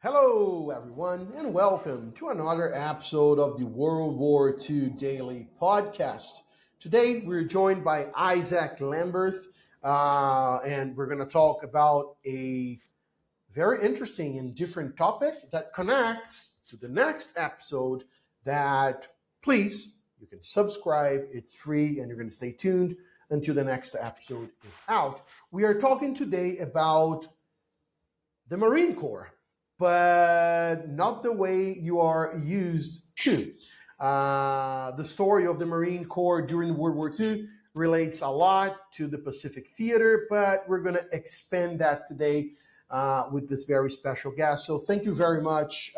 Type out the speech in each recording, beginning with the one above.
Hello, everyone, and welcome to another episode of the World War II Daily Podcast. Today, we're joined by Isaac Lamberth, and we're going to talk about a very interesting and different topic that connects to the next episode. That please, you can subscribe, it's free, and you're going to stay tuned until the next episode is out. We are talking today about the Marine Corps, but not the way you are used to. The story of the Marine Corps during World War II relates a lot to the Pacific Theater, but we're going to expand that today with this very special guest. So thank you very much,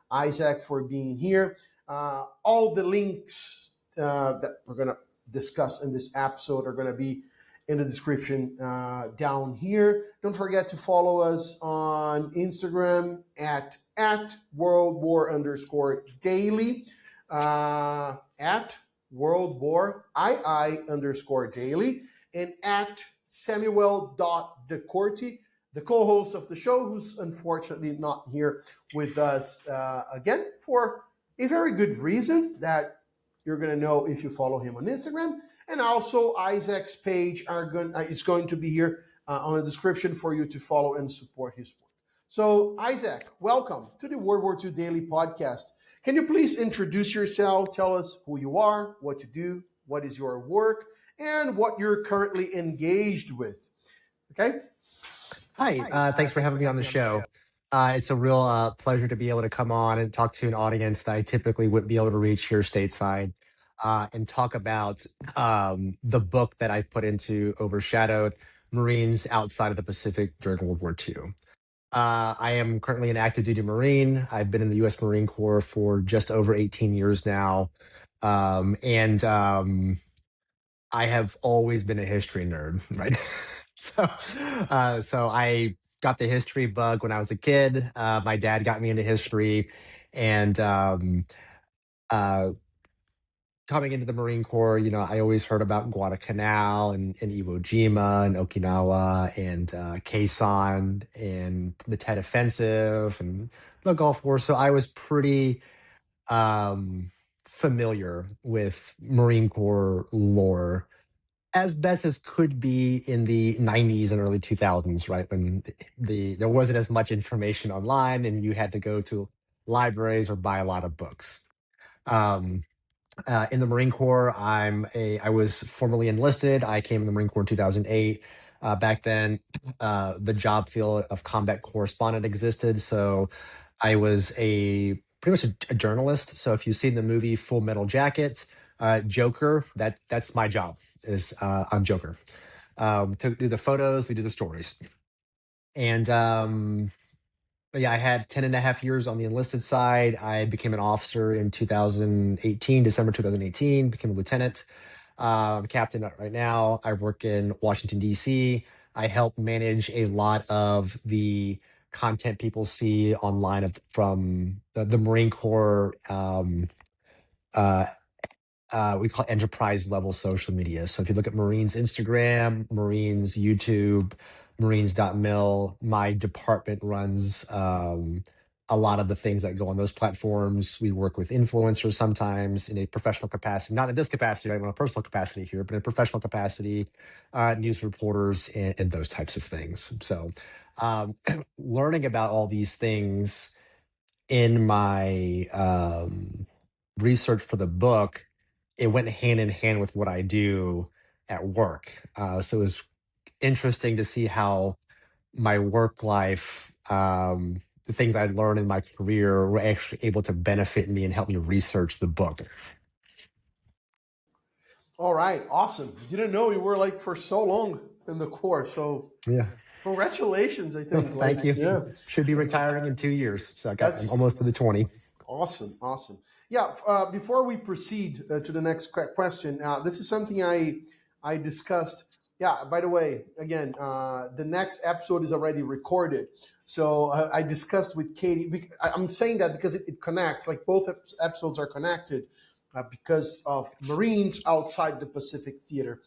Isaac, for being here. All the links that we're going to discuss in this episode are going to be in the description down here. Don't forget to follow us on Instagram at World War _daily, at World War II_daily, and at Samuel.decorti, the co-host of the show, who's unfortunately not here with us again for a very good reason that you're going to know if you follow him on Instagram. And also Isaac's page is going to be here on the description for you to follow and support his work. So Isaac, welcome to the World War II Daily Podcast. Can you please introduce yourself? Tell us who you are, what you do, what is your work, and what you're currently engaged with. Okay? Hi, thanks for having me on the show. It's a real pleasure to be able to come on and talk to an audience that I typically wouldn't be able to reach here stateside, and talk about the book that I put into Overshadowed, Marines Outside of the Pacific During World War II. I am currently an active duty Marine. I've been in the U.S. Marine Corps for just over 18 years now. And I have always been a history nerd, right? So I got the history bug when I was a kid. My dad got me into history, and uh, coming into the Marine Corps, I always heard about Guadalcanal and Iwo Jima and Okinawa and Quezon and the Tet Offensive and the Gulf War. So I was pretty familiar with Marine Corps lore as best as could be in the 90s and early 2000s, right? When there wasn't as much information online and you had to go to libraries or buy a lot of books. In the Marine Corps, I was formally enlisted. I came in the Marine Corps in 2008. Back then, the job field of combat correspondent existed. So I was pretty much a journalist. So if you've seen the movie Full Metal Jacket, Joker, that's my job. I'm Joker. To do the photos, we do the stories. And yeah, I had 10 and a half years on the enlisted side. I became an officer in 2018, December 2018, became a lieutenant. Captain right now. I work in Washington, D.C. I help manage a lot of the content people see online from the Marine Corps. We call it enterprise level social media. So if you look at Marines Instagram, Marines YouTube, Marines.mil, my department runs a lot of the things that go on those platforms. We work with influencers sometimes in a professional capacity, not in this capacity, right, in a personal capacity here, but in a professional capacity, news reporters and those types of things. So learning about all these things in my research for the book, it went hand in hand with what I do at work. So it was interesting to see how my work life, the things I learned in my career, were actually able to benefit me and help me research the book. All right, awesome. Didn't know you were like for so long in the Corps. So Yeah. congratulations, I think. Thank you. Yeah. Should be retiring in 2 years. So I'm almost to the 20. Awesome, awesome. Yeah, before we proceed to the next question, this is something I discussed. Yeah, by the way, again, the next episode is already recorded. So I discussed with Katie. I'm saying that because it connects, like both episodes are connected because of Marines outside the Pacific Theater.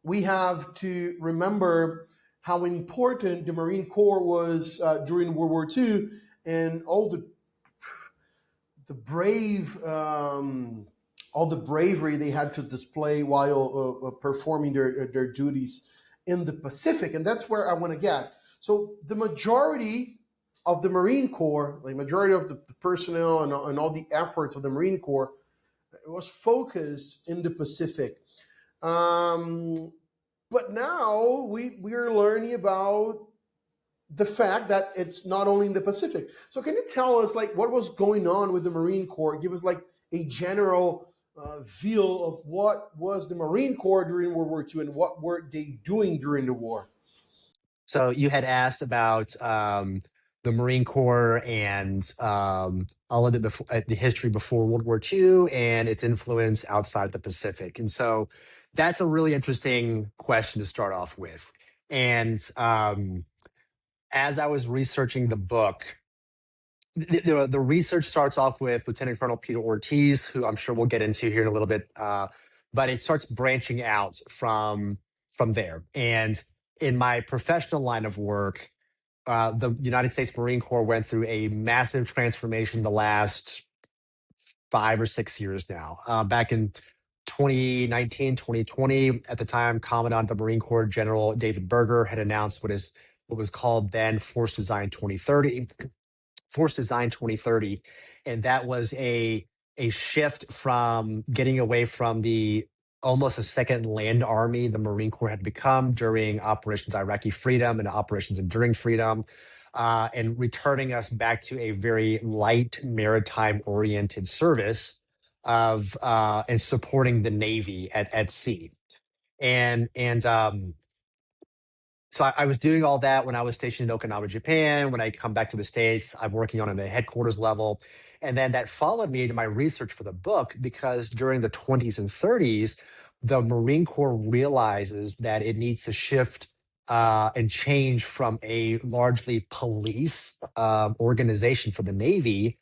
We have to remember how important the Marine Corps was during World War II, and the brave all the bravery they had to display while performing their duties in the Pacific, and that's where I want to get. So the majority of the Marine Corps, the majority of the personnel and all the efforts of the Marine Corps, was focused in the Pacific. Um, but now we're learning about the fact that it's not only in the Pacific. So can you tell us like what was going on with the Marine Corps? Give us like a general view of what was the Marine Corps during World War II and what were they doing during the war? So you had asked about the Marine Corps and a little bit before the history before World War II and its influence outside the Pacific. And so that's a really interesting question to start off with. And as I was researching the book, the research starts off with Lieutenant Colonel Peter Ortiz, who I'm sure we'll get into here in a little bit, but it starts branching out from there. And in my professional line of work, the United States Marine Corps went through a massive transformation the last 5 or 6 years now. Back in 2019, 2020, at the time, Commandant of the Marine Corps General David Berger had announced what was called then Force Design 2030. Force Design 2030, and that was a shift from getting away from the almost a second land army the Marine Corps had become during Operations Iraqi Freedom and Operations Enduring Freedom, and returning us back to a very light maritime oriented service of and supporting the Navy at sea. And so I was doing all that when I was stationed in Okinawa, Japan. When I come back to the States, I'm working on it at a headquarters level. And then that followed me to my research for the book because during the 20s and 30s, the Marine Corps realizes that it needs to shift and change from a largely police organization for the Navy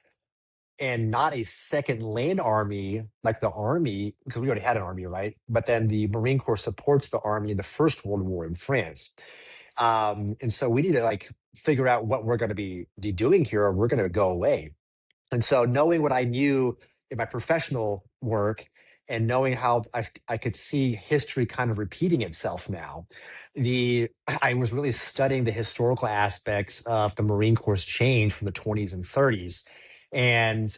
and not a second land army like the Army, because we already had an army, right? But then the Marine Corps supports the Army in the First World War in France. And so we need to like figure out what we're going to be doing here, or we're going to go away. And so knowing what I knew in my professional work and knowing how I could see history kind of repeating itself now, I was really studying the historical aspects of the Marine Corps' change from the 20s and 30s. And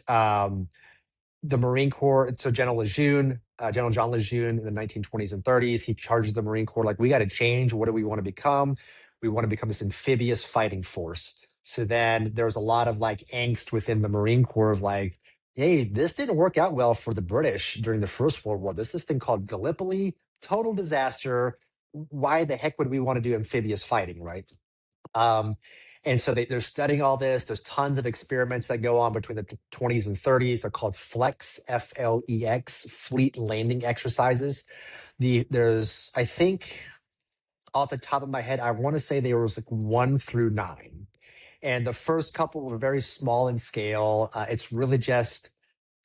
the Marine Corps, so General Lejeune, General John Lejeune in the 1920s and 30s, he charges the Marine Corps like, we got to change. What do we want to become? We want to become this amphibious fighting force. So then there was a lot of like angst within the Marine Corps of like, hey, this didn't work out well for the British during the First World War. There's this thing called Gallipoli, total disaster. Why the heck would we want to do amphibious fighting, right? Um, and so they're studying all this. There's tons of experiments that go on between the 20s and 30s. They're called FLEX, FLEX, fleet landing exercises. There's, I think, off the top of my head, I want to say there was like 1 through 9. And the first couple were very small in scale. It's really just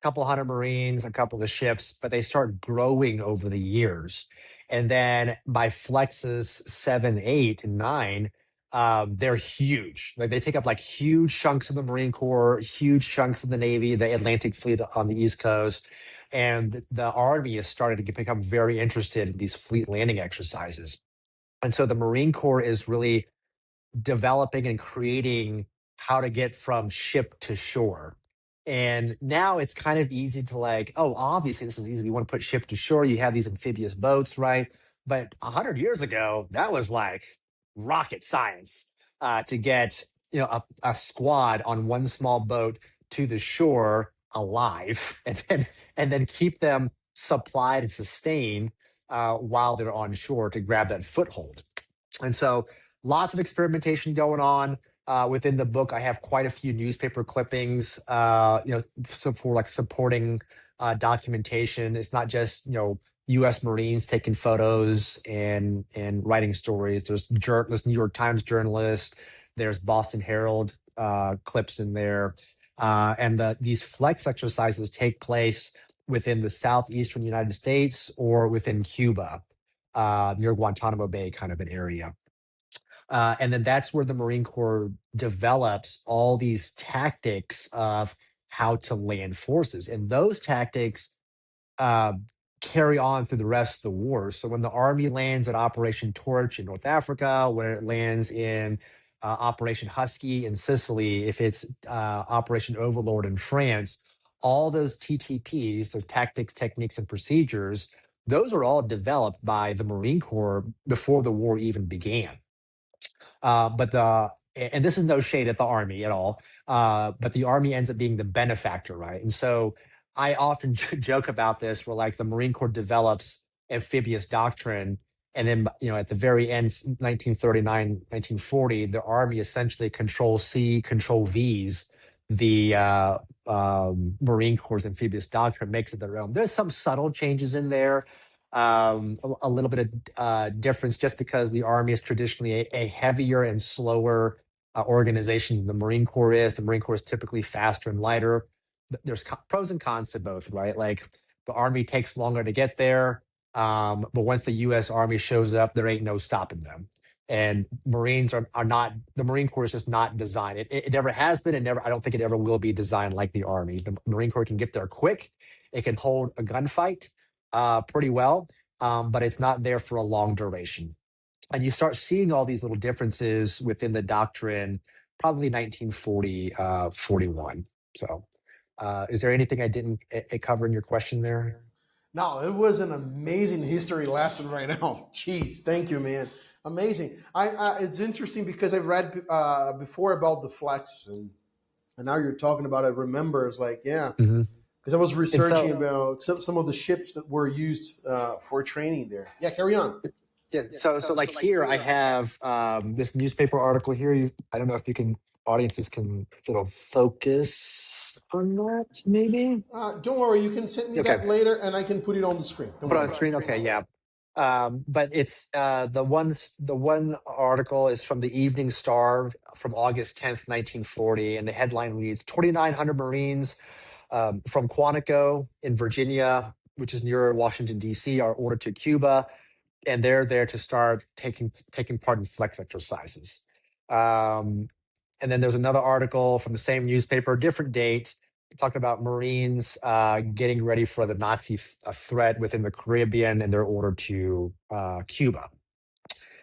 couple hundred Marines, a couple of ships, but they start growing over the years. And then by flexes 7, 8, and 9, they're huge. Like they take up like huge chunks of the Marine Corps, huge chunks of the Navy, the Atlantic Fleet on the East Coast. And the Army has started to become very interested in these fleet landing exercises. And so the Marine Corps is really developing and creating how to get from ship to shore. And now it's kind of easy to like, oh, obviously this is easy. We want to put ship to shore. You have these amphibious boats, right? But 100 years ago, that was like rocket science to get a squad on one small boat to the shore alive, and then keep them supplied and sustained while they're on shore to grab that foothold. And so lots of experimentation going on. Within the book, I have quite a few newspaper clippings, so for like supporting documentation. It's not just, U.S. Marines taking photos and writing stories. There's New York Times journalists. There's Boston Herald clips in there. And these flex exercises take place within the southeastern United States or within Cuba, near Guantanamo Bay kind of an area. And then that's where the Marine Corps develops all these tactics of how to land forces. And those tactics uh, carry on through the rest of the war. So when the Army lands at Operation Torch in North Africa, when it lands in Operation Husky in Sicily, if it's Operation Overlord in France, all those TTPs, so tactics, techniques, and procedures, those are all developed by the Marine Corps before the war even began. But the and this is no shade at the Army at all, but the Army ends up being the benefactor, right? And so I often joke about this, where like the Marine Corps develops amphibious doctrine, and then at the very end, 1939, 1940, the Army essentially control C, control V's the Marine Corps' amphibious doctrine, makes it their own. There's some subtle changes in there, a little bit of difference, just because the Army is traditionally a heavier and slower organization than the Marine Corps is. The Marine Corps is typically faster and lighter. There's pros and cons to both, right? Like the Army takes longer to get there, but once the U.S. Army shows up, there ain't no stopping them. And Marines are not, the Marine Corps is just not designed. It never has been, and never, I don't think it ever will be designed like the Army. The Marine Corps can get there quick. It can hold a gunfight pretty well, but it's not there for a long duration. And you start seeing all these little differences within the doctrine, probably 1940, 41. So, is there anything I didn't cover in your question there? No, it was an amazing history lesson right now. Jeez, thank you, man. Amazing. It's interesting because I've read before about the flexes, and now you're talking about it. Remember, it's like, yeah, Hmm. because I was And researching so, about some of the ships that were used for training there. Yeah, carry on. yeah, so like here I have this newspaper article here. I don't know if you can, audiences can, if it'll focus on that, maybe. Don't worry, you can send me Okay. that later, and I can put it on the screen. Don't Put on worry. screen. Okay, yeah. But it's the one article is from the Evening Star from August 10th, 1940, and the headline reads 2,900 Marines from Quantico in Virginia, which is near Washington, D.C., are ordered to Cuba, and they're there to start taking part in flex exercises. Um, and then there's another article from the same newspaper, different date, talking about Marines getting ready for the Nazi threat within the Caribbean, and they're ordered to Cuba.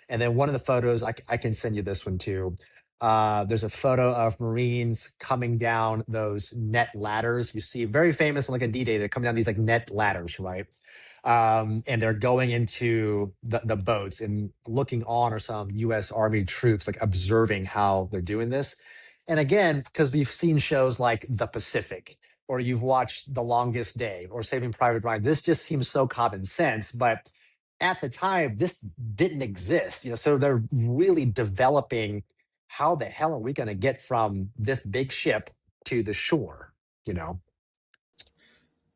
And then one of the photos, I can send you this one too. There's a photo of Marines coming down those net ladders. You see, very famous on like a D-Day. They come down these like net ladders, right? And they're going into the boats, and looking on are some U.S. Army troops, like observing how they're doing this. And again, because we've seen shows like The Pacific, or you've watched The Longest Day or Saving Private Ryan, this just seems so common sense. But at the time, this didn't exist. So they're really developing, how the hell are we going to get from this big ship to the shore? You know?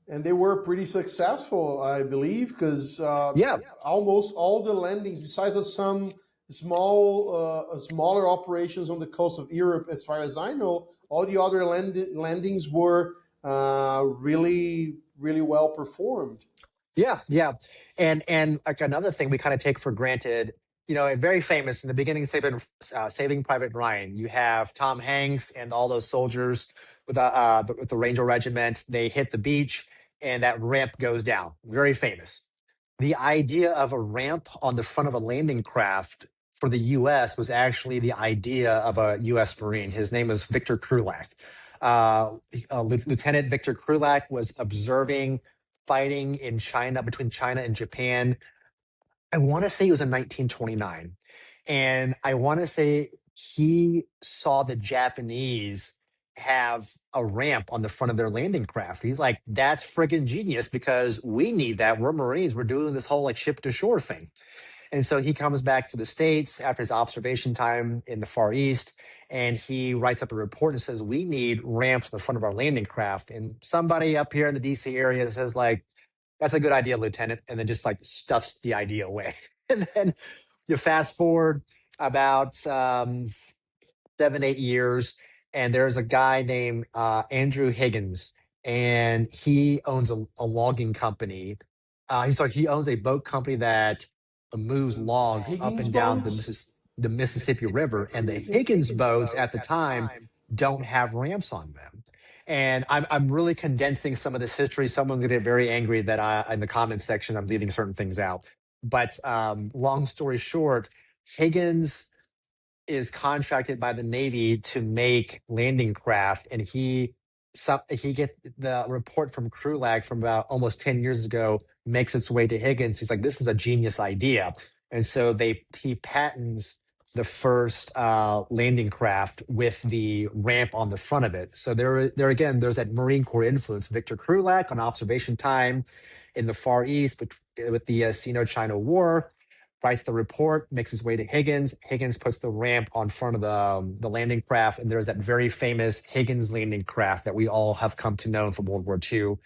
And they were pretty successful, I believe, because Yeah, almost all the landings, besides of some smaller operations on the coast of Europe, as far as I know, all the other landings were really, really well performed. yeah, yeah. And like another thing we kind of take for granted, very famous in the beginning, Saving Private Ryan. You have Tom Hanks and all those soldiers with the Ranger Regiment. They hit the beach, and that ramp goes down. Very famous. The idea of a ramp on the front of a landing craft for the U.S. was actually the idea of a U.S. Marine. His name was Victor Krulak. Lieutenant Victor Krulak was observing fighting in China, between China and Japan. I want to say it was in 1929. And I want to say he saw the Japanese have a ramp on the front of their landing craft. He's like, that's friggin' genius, because we need that. We're Marines. We're doing this whole like ship to shore thing. And so he comes back to the States after his observation time in the Far East, and he writes up a report and says, we need ramps in the front of our landing craft. And somebody up here in the DC area says, like, that's a good idea, Lieutenant, and then just like stuffs the idea away. And then you fast forward about 7, 8 years, and there's a guy named Andrew Higgins, and he owns a logging company. He owns a boat company that moves logs up Higgins and down the boats? Mississippi. the Mississippi River, and the Higgins boats at the time don't have ramps on them. And I'm really condensing some of this history. Someone's gonna get very angry that in the comments section I'm leaving certain things out. But long story short, Higgins is contracted by the Navy to make landing craft, and he get the report from Krulak from about almost 10 years ago, makes its way to Higgins. He's like, this is a genius idea. And so he patents the first landing craft with the ramp on the front of it. So there again, there's that Marine Corps influence. Victor Krulak on observation time in the Far East with the Sino-China War, writes the report, makes his way to Higgins. Higgins puts the ramp on front of the landing craft, and there's that very famous Higgins landing craft that we all have come to know from World War II.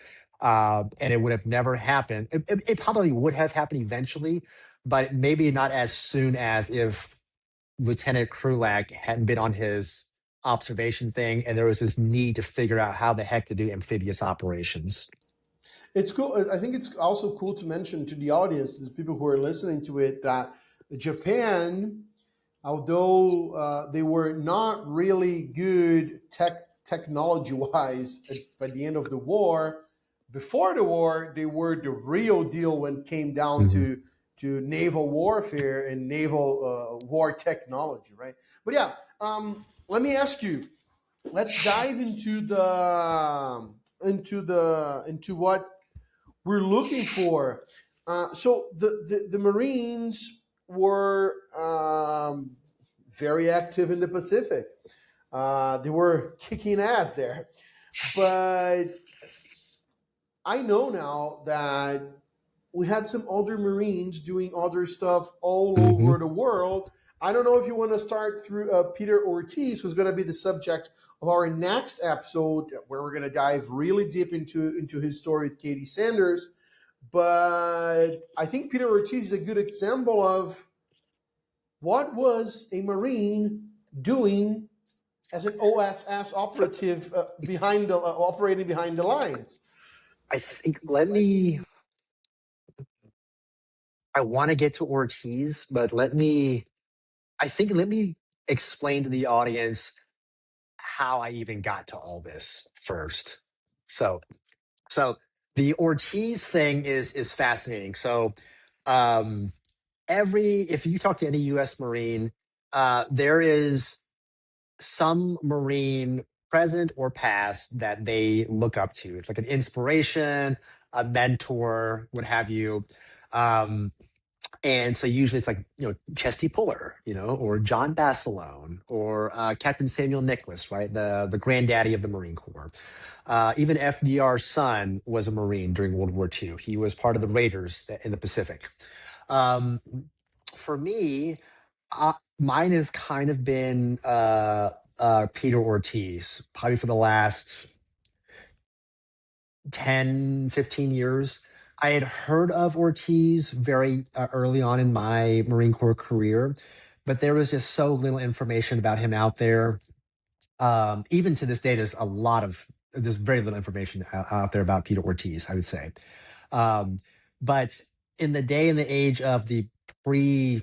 And it would have never happened. It probably would have happened eventually, but maybe not as soon as if Lieutenant Krulak hadn't been on his observation thing, and there was this need to figure out how the heck to do amphibious operations. It's cool. I think it's also cool to mention to the audience, the people who are listening to it, that Japan, although they were not really good technology wise by the end of the war, before the war they were the real deal when it came down Mhm. to naval warfare and naval war technology, right? But yeah, let me ask you. Let's dive into what we're looking for. So the Marines were very active in the Pacific. They were kicking ass there. But I know now that we had some other Marines doing other stuff all Mhm. over the world. I don't know if you want to start through Peter Ortiz, who's going to be the subject of our next episode, where we're going to dive really deep into his story with Katie Sanders. But I think Peter Ortiz is a good example of what was a Marine doing as an OSS operative behind the operating behind the lines. I think I want to get to Ortiz, but let me explain to the audience how I even got to all this first. So, so the Ortiz thing is fascinating. So, um, if you talk to any U.S. Marine, there is some Marine present or past that they look up to. It's like an inspiration, a mentor, what have you. Um, And so usually it's like, Chesty Puller, or John Basilone, or Captain Samuel Nicholas, right? The granddaddy of the Marine Corps. Even FDR's son was a Marine during World War II. He was part of the Raiders in the Pacific. Um, for me, mine has kind of been Peter Ortiz, probably for the last 10, 15 years. I had heard of Ortiz very early on in my Marine Corps career, but there was just so little information about him out there. Even to this day, there's very little information out there about Peter Ortiz, I would say. Um, but in the day and the age of the pre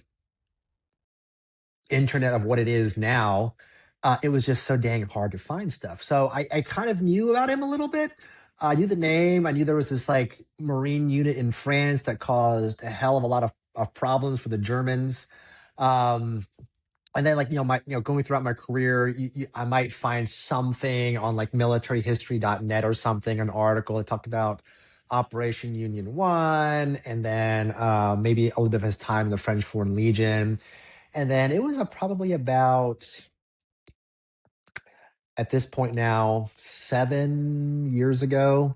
internet of what it is now, it was just so dang hard to find stuff. So I kind of knew about him a little bit. I knew the name. I knew there was this like Marine unit in France that caused a hell of a lot of problems for the Germans. Um, and then like going throughout my career, I might find something on like militaryhistory.net or something, an article that talked about Operation Union One, and then maybe a little bit of his time in the French Foreign Legion. And then it was probably about, at this point now, 7 years ago.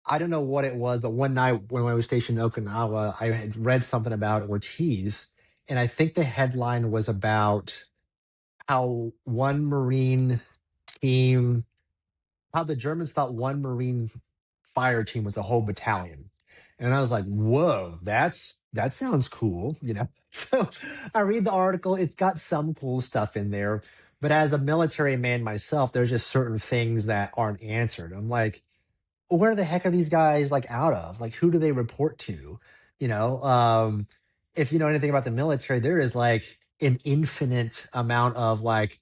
I don't know what it was, but one night when I was stationed in Okinawa, I had read something about Ortiz. And I think the headline was about how one Marine team, how the Germans thought one Marine fire team was a whole battalion. And I was like, whoa, that sounds cool. So I read the article, it's got some cool stuff in there. But as a military man myself, there's just certain things that aren't answered. I'm like, where the heck are these guys like out of? Like, who do they report to? You know, um, if you know anything about the military, there is like an infinite amount of like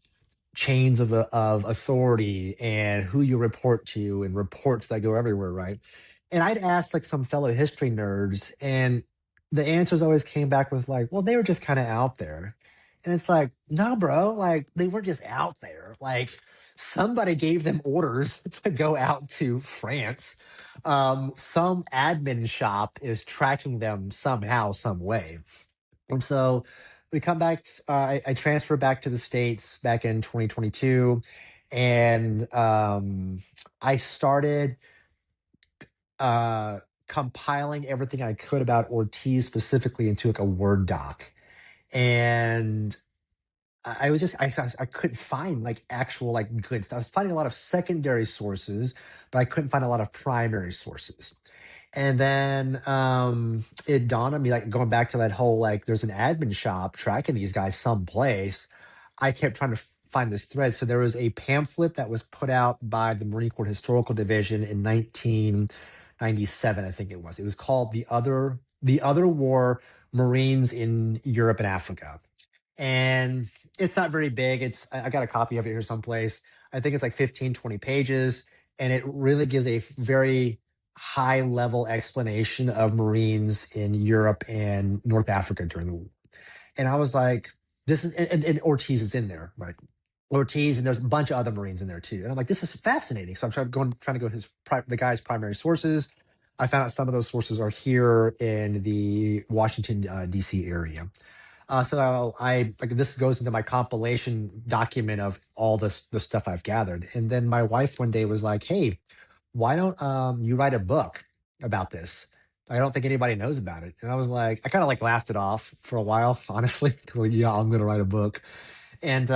chains of authority and who you report to and reports that go everywhere, right? And I'd ask like some fellow history nerds, and the answers always came back with like, well, they were just kind of out there. And it's like, no, bro, like they were just out there. Like somebody gave them orders to go out to France. Some admin shop is tracking them somehow, some way. And so we come back, I transferred back to the States back in 2022. And I started uh, compiling everything I could about Ortiz specifically into like a Word doc. And I was just, I couldn't find like actual like good stuff. I was finding a lot of secondary sources, but I couldn't find a lot of primary sources. And then it dawned on me, like going back to that whole like there's an admin shop tracking these guys someplace. I kept trying to find this thread. So there was a pamphlet that was put out by the Marine Corps Historical Division in 1997, I think it was. It was called The Other War: Marines in Europe and Africa. And it's not very big. I got a copy of it here someplace. I think it's like 15, 20 pages, and it really gives a very high level explanation of Marines in Europe and North Africa during the war. And I was like, this is, and Ortiz is in there, right? Ortiz, and there's a bunch of other Marines in there too. And I'm like, this is fascinating. So I'm trying to go the guy's primary sources. I found out some of those sources are here in the Washington D.C. area. So I like this goes into my compilation document of all the stuff I've gathered. And then my wife one day was like, "Hey, why don't you write a book about this? I don't think anybody knows about it." And I was like, I kind of like laughed it off for a while, honestly. Like, yeah, I'm gonna write a book. And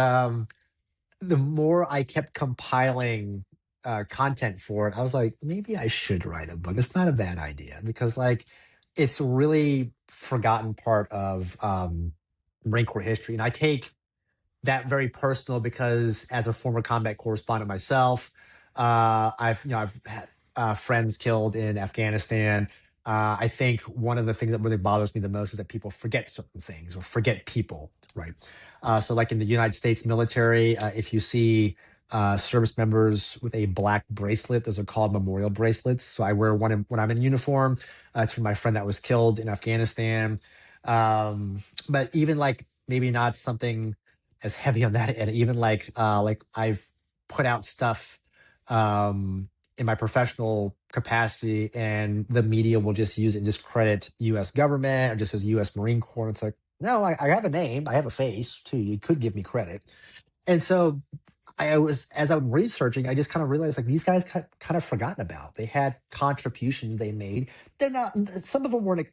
the more I kept compiling content for it, I was like, maybe I should write a book. It's not a bad idea because like it's a really forgotten part of Marine Corps history, and I take that very personal because as a former combat correspondent myself, I've had friends killed in Afghanistan. I think one of the things that really bothers me the most is that people forget certain things or forget people, right? So, like in the United States military, if you see service members with a black bracelet, those are called memorial bracelets. So I wear one when I'm in uniform. It's for my friend that was killed in Afghanistan. But even like maybe not something as heavy on that, and even like I've put out stuff in my professional capacity, and the media will just use it and discredit U.S. government or just as U.S. Marine Corps. It's like, no, I have a name, I have a face too. You could give me credit. And so I was, as I'm researching, I just kind of realized like these guys kind of forgotten about. They had contributions they made. They're not, some of them weren't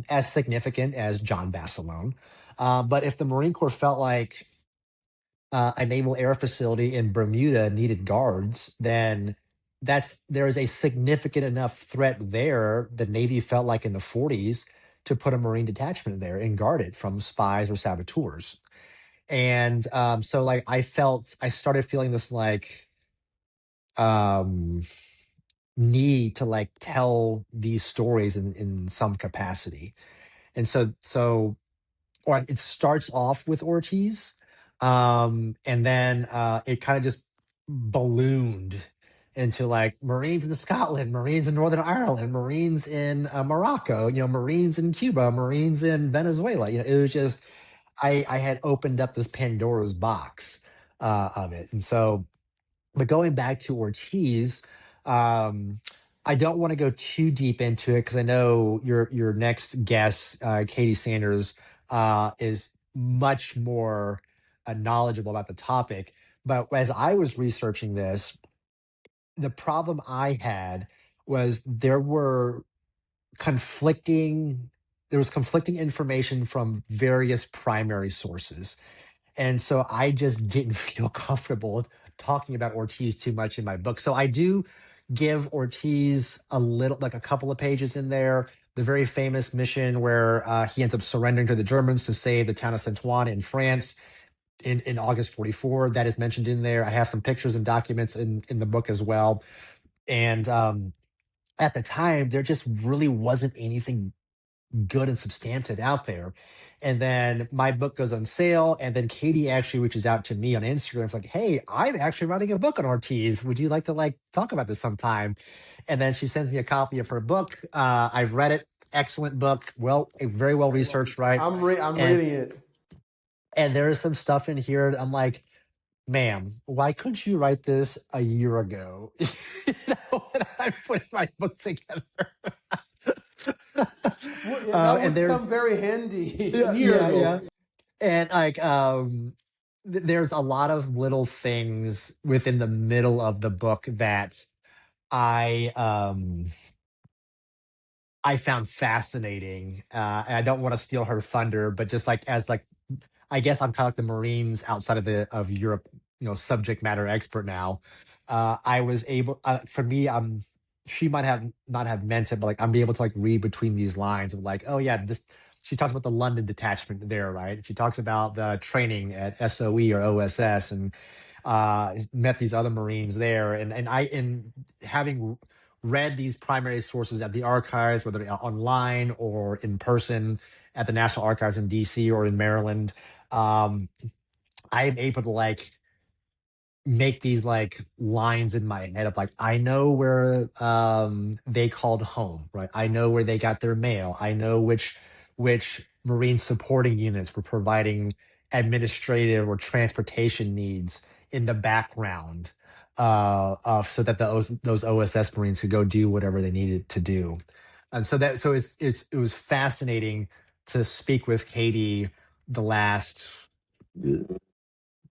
as significant as John Basilone. But if the Marine Corps felt like a naval air facility in Bermuda needed guards, then there is a significant enough threat there. The Navy felt like in the 40s to put a Marine detachment there and guard it from spies or saboteurs. And so like I started feeling this like um, need to like tell these stories in some capacity. And so or it starts off with Ortiz, and then it kind of just ballooned into like Marines in Scotland, Marines in Northern Ireland, Marines in Morocco, Marines in Cuba, Marines in Venezuela. It was just I had opened up this Pandora's box of it, and so but going back to Ortiz, um, I don't want to go too deep into it because I know your next guest, Katie Sanders, is much more knowledgeable about the topic. But as I was researching this, the problem I had was conflicting there was conflicting information from various primary sources, and so I just didn't feel comfortable talking about Ortiz too much in my book. So I do give Ortiz a little, like a couple of pages in there. The very famous mission where he ends up surrendering to the Germans to save the town of Saint Ouen in France in August 44. That is mentioned in there. I have some pictures and documents in the book as well. And at the time, there just really wasn't anything good and substantive out there. And then my book goes on sale, and then Katie actually reaches out to me on Instagram. It's like, hey, I'm actually writing a book on Ortiz. Would you like to like talk about this sometime? And then she sends me a copy of her book. I've read it. Excellent book. Well, very well researched, right? I'm And reading it. there is some stuff in here. I'm like, ma'am, why couldn't you write this a year ago? When I put my book together. Yeah, that And would there, come very handy a yeah, year yeah, ago. yeah. And like, there's a lot of little things within the middle of the book that I, um, I found fascinating. And I don't want to steal her thunder, but just like as like I guess I'm kind of like the Marines outside of the of Europe, subject matter expert now. I was able, for me, she might have not have meant it, but like I'm able to like read between these lines of like, oh yeah, this. She talks about the London detachment there, right? She talks about the training at SOE or OSS, and met these other Marines there, and I in having read these primary sources at the archives, whether online or in person at the National Archives in DC or in Maryland, um, I am able to like make these like lines in my head of like I know where they called home, right? I know where they got their mail. I know which marine supporting units were providing administrative or transportation needs in the background, of so that those OSS Marines could go do whatever they needed to do. And so it was fascinating to speak with Katie the last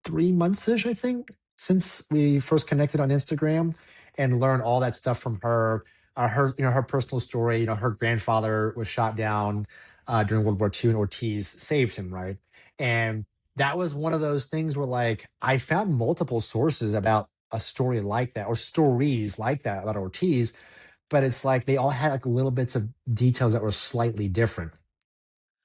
3 months ish, I think, since we first connected on Instagram, and learn all that stuff from her. Her personal story. Her grandfather was shot down during World War II, and Ortiz saved him, right? And that was one of those things where, like, I found multiple sources about a story like that, or stories like that about Ortiz, but it's like they all had like little bits of details that were slightly different.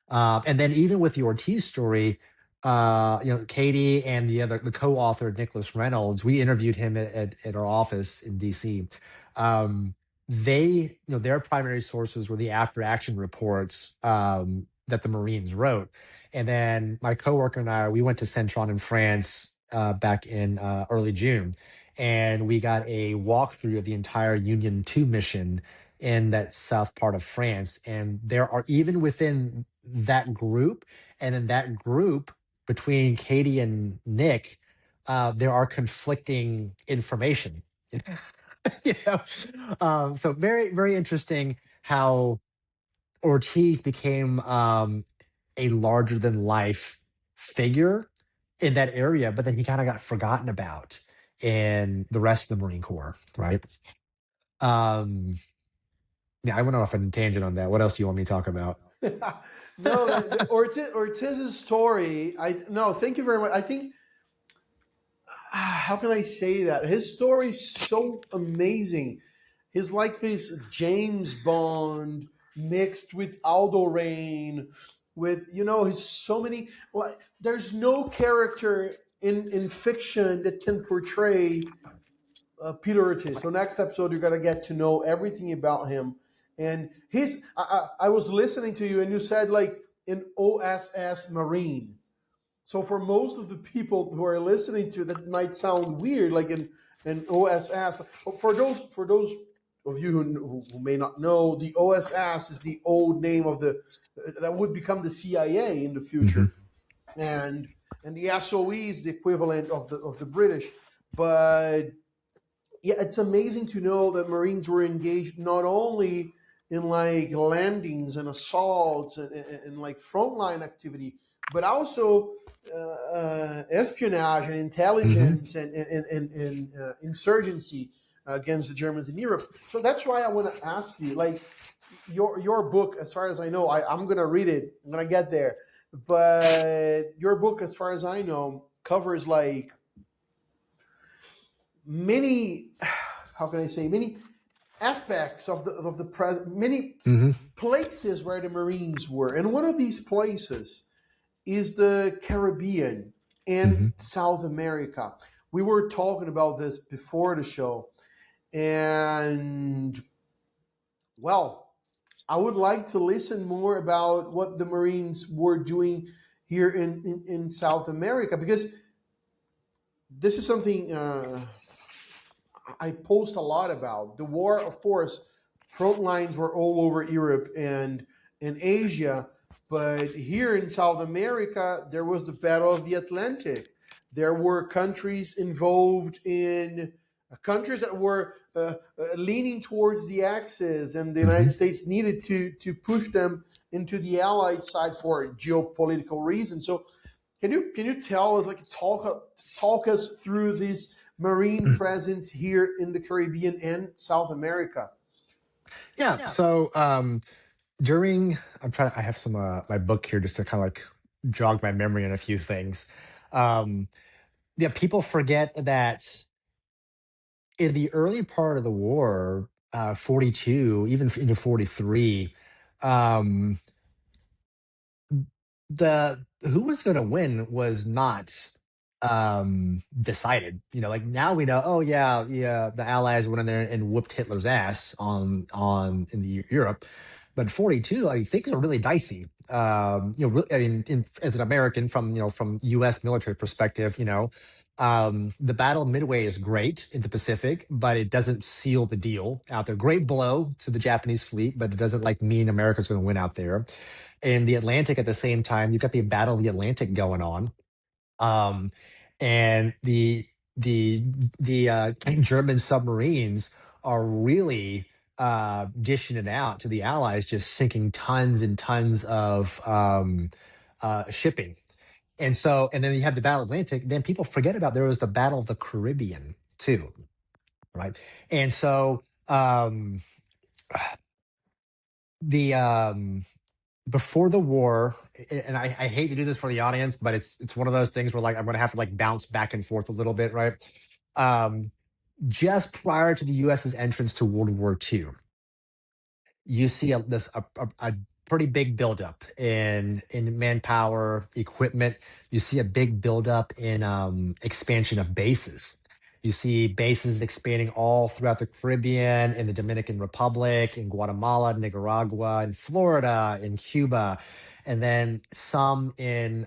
And then even with the Ortiz story, Katie and the co-author Nicholas Reynolds, we interviewed him at our office in DC. Um, their primary sources were the after action reports that the Marines wrote. And then my coworker and we went to Saint-Tron in France back in early June, and we got a walkthrough of the entire Union 2 mission in that south part of France. And there are, even within that group, and in that group between Katie and Nick, there are conflicting information. you know, so very very interesting how Ortiz became a larger than life figure in that area, but then he kind of got forgotten about in the rest of the Marine Corps, right? Um, yeah, I went off on a tangent on that. What else do you want me to talk about? No, Ortiz's story. No, thank you very much. I think, how can I say that? His story is so amazing. He's like this James Bond mixed with Aldo Rain, with he's so many. Like, there's no character in fiction that can portray Peter Ortiz. So next episode, you're gonna get to know everything about him. And I was listening to you, and you said like an OSS Marine. So for most of the people who are listening to that might sound weird, like an OSS. For those of you who may not know, the OSS is the old name of the that would become the CIA in the Hmm. future, and the SOE is the equivalent of the British. But yeah, it's amazing to know that Marines were engaged not only in like landings and assaults and like frontline activity, but also espionage and Hmm. intelligence and insurgency against the Germans in Europe. So that's why I want to ask you, like, your book, as far as I know, I'm gonna read it when I get there. But your book, as far as I know, covers like many, how can I say, many aspects of the present, many Hmm. places where the Marines were, and one of these places is the Caribbean and Hmm. South America. We were talking about this before the show, and well, I would like to listen more about what the Marines were doing here in South America, because this is something I post a lot about. The war, of course, front lines were all over Europe and Asia, but here in South America, there was the Battle of the Atlantic. There were countries involved in countries that were leaning towards the Axis, and the United Hmm. States needed to push them into the Allied side for geopolitical reasons. So can you tell us, like, talk us through this marine presence here in the Caribbean and South America? Yeah. So during, I have some my book here just to kind of like jog my memory on a few things. Um, yeah, people forget that in the early part of the war, 42, even into 43, um, the who was going to win was not decided. Like now we know, oh yeah, yeah, the Allies went in there and whooped Hitler's ass on in the Europe. But 42, I think, are really dicey. I mean, as an American, from U.S. military perspective, the battle midway is great in the Pacific, but it doesn't seal the deal out there. Great blow to the Japanese fleet, but it doesn't like mean America's going to win out there. In the Atlantic, at the same time, you've got the Battle of the Atlantic going on, um, and the German submarines are really dishing it out to the Allies, just sinking tons and tons of shipping. And then you have the Battle of Atlantic. Then people forget about there was the Battle of the Caribbean too, right? And so the before the war, and I hate to do this for the audience, but it's one of those things where like I'm gonna have to like bounce back and forth a little bit, right? Um, just prior to the US's entrance to World War II, you see a pretty big buildup in manpower, equipment. You see a big buildup in expansion of bases. You see bases expanding all throughout the Caribbean, in the Dominican Republic, in Guatemala, Nicaragua, in Florida, in Cuba, and then some in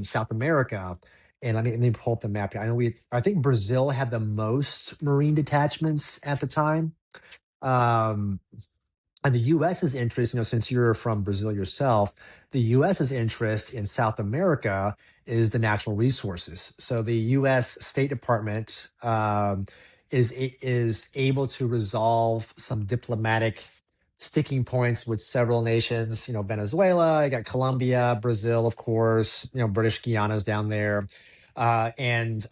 South America. And let me pull up the map here. I think Brazil had the most Marine detachments at the time. Um, and the US's interest, since you're from Brazil yourself, the US's interest in South America is the natural resources. So the US State Department is able to resolve some diplomatic sticking points with several nations. Venezuela, you got Colombia, Brazil, of course. British Guyana's down there, and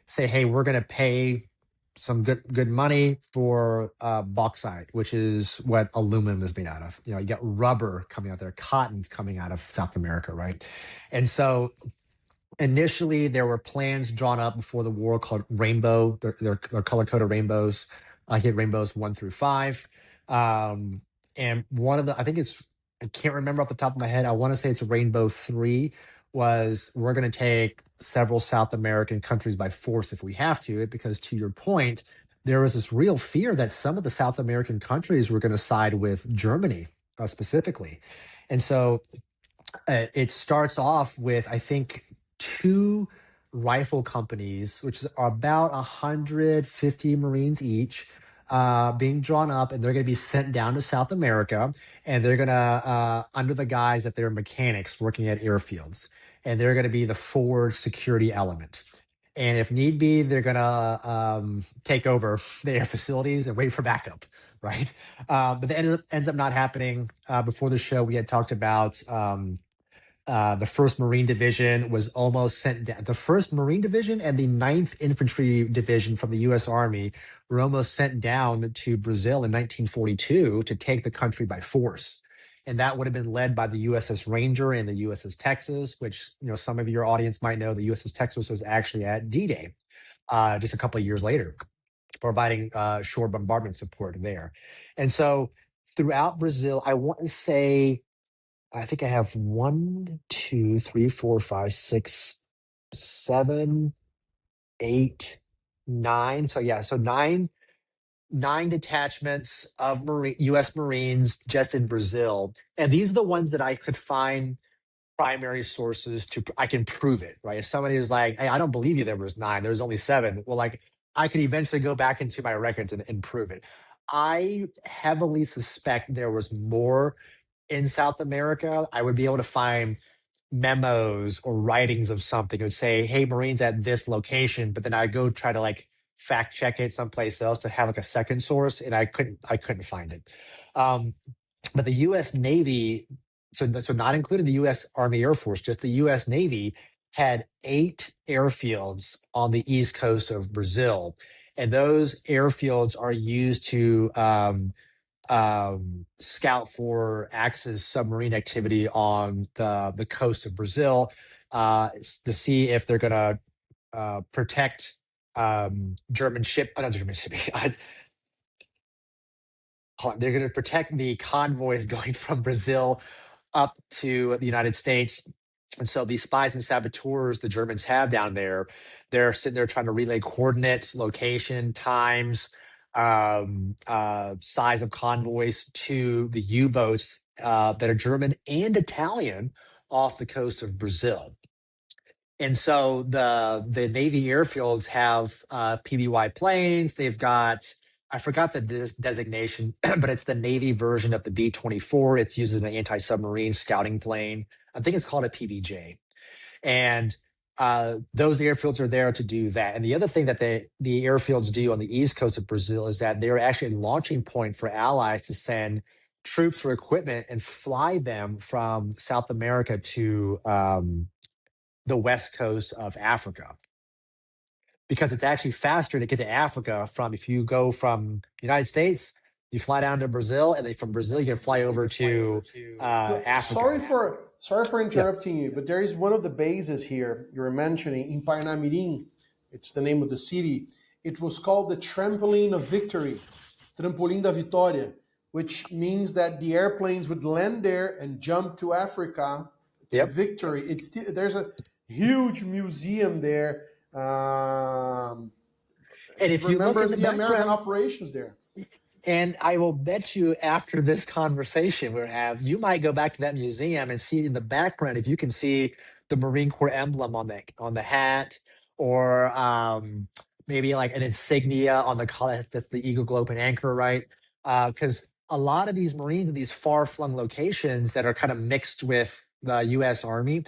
say, hey, we're going to pay some good money for bauxite, which is what aluminum is made out of. You got rubber coming out there, cotton's coming out of South America, right? And so initially there were plans drawn up before the war called Rainbow. They're color coded rainbows. I hit rainbows 1 through 5. Um, and one of the, I can't remember off the top of my head. I want to say it's Rainbow 3, was we're going to take several South American countries by force if we have to, because to your point, there was this real fear that some of the South American countries were going to side with Germany specifically. And so it starts off with, I think, two rifle companies, which are about 150 Marines each, being drawn up, and they're going to be sent down to South America, and they're going to, under the guise that they're mechanics working at airfields, and they're going to be the forward security element. And if need be, they're going to take over the air facilities and wait for backup, right? But that ends up not happening. Before the show, we had talked about the First Marine Division was almost sent down. The First Marine Division and the Ninth Infantry Division from the U.S. Army were almost sent down to Brazil in 1942 to take the country by force. And that would have been led by the USS Ranger and the USS Texas, which some of your audience might know. The USS Texas was actually at D-Day just a couple of years later, providing shore bombardment support there. And so throughout Brazil, I want to say, I think I have 1, 2, 3, 4, 5, 6, 7, 8, 9. So yeah, so 9 9 detachments of U.S. Marines just in Brazil, and these are the ones that I could find primary sources to. I can prove it, right? If somebody is like, "Hey, I don't believe you, there was 9, there was only 7," well, like I could eventually go back into my records and prove it. I heavily suspect there was more in South America. I would be able to find memos or writings of something. It would say, "Hey, Marines at this location," but then I go try to like fact check it someplace else to have like a second source, and I couldn't find it. Um, but the U.S. Navy, so not including the U.S. Army Air Force, just the U.S. Navy had 8 airfields on the east coast of Brazil, and those airfields are used to scout for Axis submarine activity on the coast of Brazil, to see if they're going to protect German ship, not German shipping. They're going to protect the convoys going from Brazil up to the United States. And so these spies and saboteurs the Germans have down there, they're sitting there trying to relay coordinates, location, times, size of convoys to the U-boats that are German and Italian off the coast of Brazil. And so the Navy airfields have PBY planes. They've got, I forgot the designation, but it's the Navy version of the B-24. It's used as an anti-submarine scouting plane. I think it's called a PBJ. And those airfields are there to do that. And the other thing that the airfields do on the east coast of Brazil is that they're actually a launching point for allies to send troops or equipment and fly them from South America to the west coast of Africa, because it's actually faster to get to Africa from, if you go from the United States, you fly down to Brazil, and then from Brazil you can fly over to So Africa. sorry for Yeah. interrupting you, but there is one of the bases here you were mentioning in Painamirim. It's the name of the city. It was called the Trampoline of Victory, Trampolim da Vitória, which means that the airplanes would land there and jump to Africa to Yep. victory. There's a huge museum there. And if you look in Remembers the the American background, operations there. and I will bet you after this conversation we have, you might go back to that museum and see in the background if you can see the Marine Corps emblem on the hat, or maybe like an insignia on the collar. That's the Eagle, Globe, and Anchor, right? Because a lot of these Marines in these far flung locations that are kind of mixed with the U.S. Army,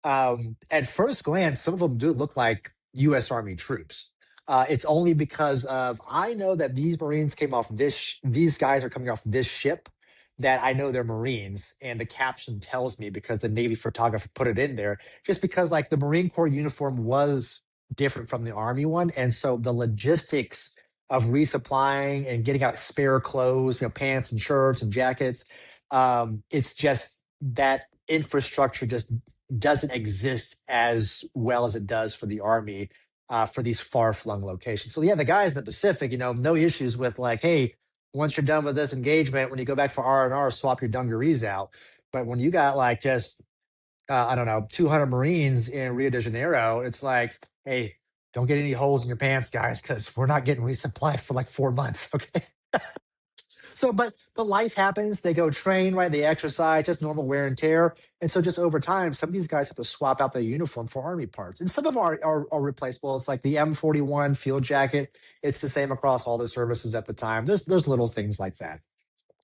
at first glance, some of them do look like U.S. Army troops. It's only because of, I know that these Marines came off these guys are coming off this ship, that I know they're Marines, and the caption tells me because the Navy photographer put it in there. Just because like the Marine Corps uniform was different from the Army one, and so the logistics of resupplying and getting out spare clothes, pants and shirts and jackets, it's just that infrastructure just doesn't exist as well as it does for the Army, for these far flung locations. So yeah, the guys in the Pacific, no issues with like, hey, once you're done with this engagement, when you go back for R&R, swap your dungarees out. But when you got like just I don't know, 200 Marines in Rio de Janeiro, it's like, hey, don't get any holes in your pants, guys, because we're not getting resupplied for like 4 months. Okay. So, but life happens. They go train, right? They exercise, just normal wear and tear. And so, just over time, some of these guys have to swap out their uniform for Army parts, and some of them are replaceable. It's like the M41 field jacket. It's the same across all the services at the time. There's little things like that.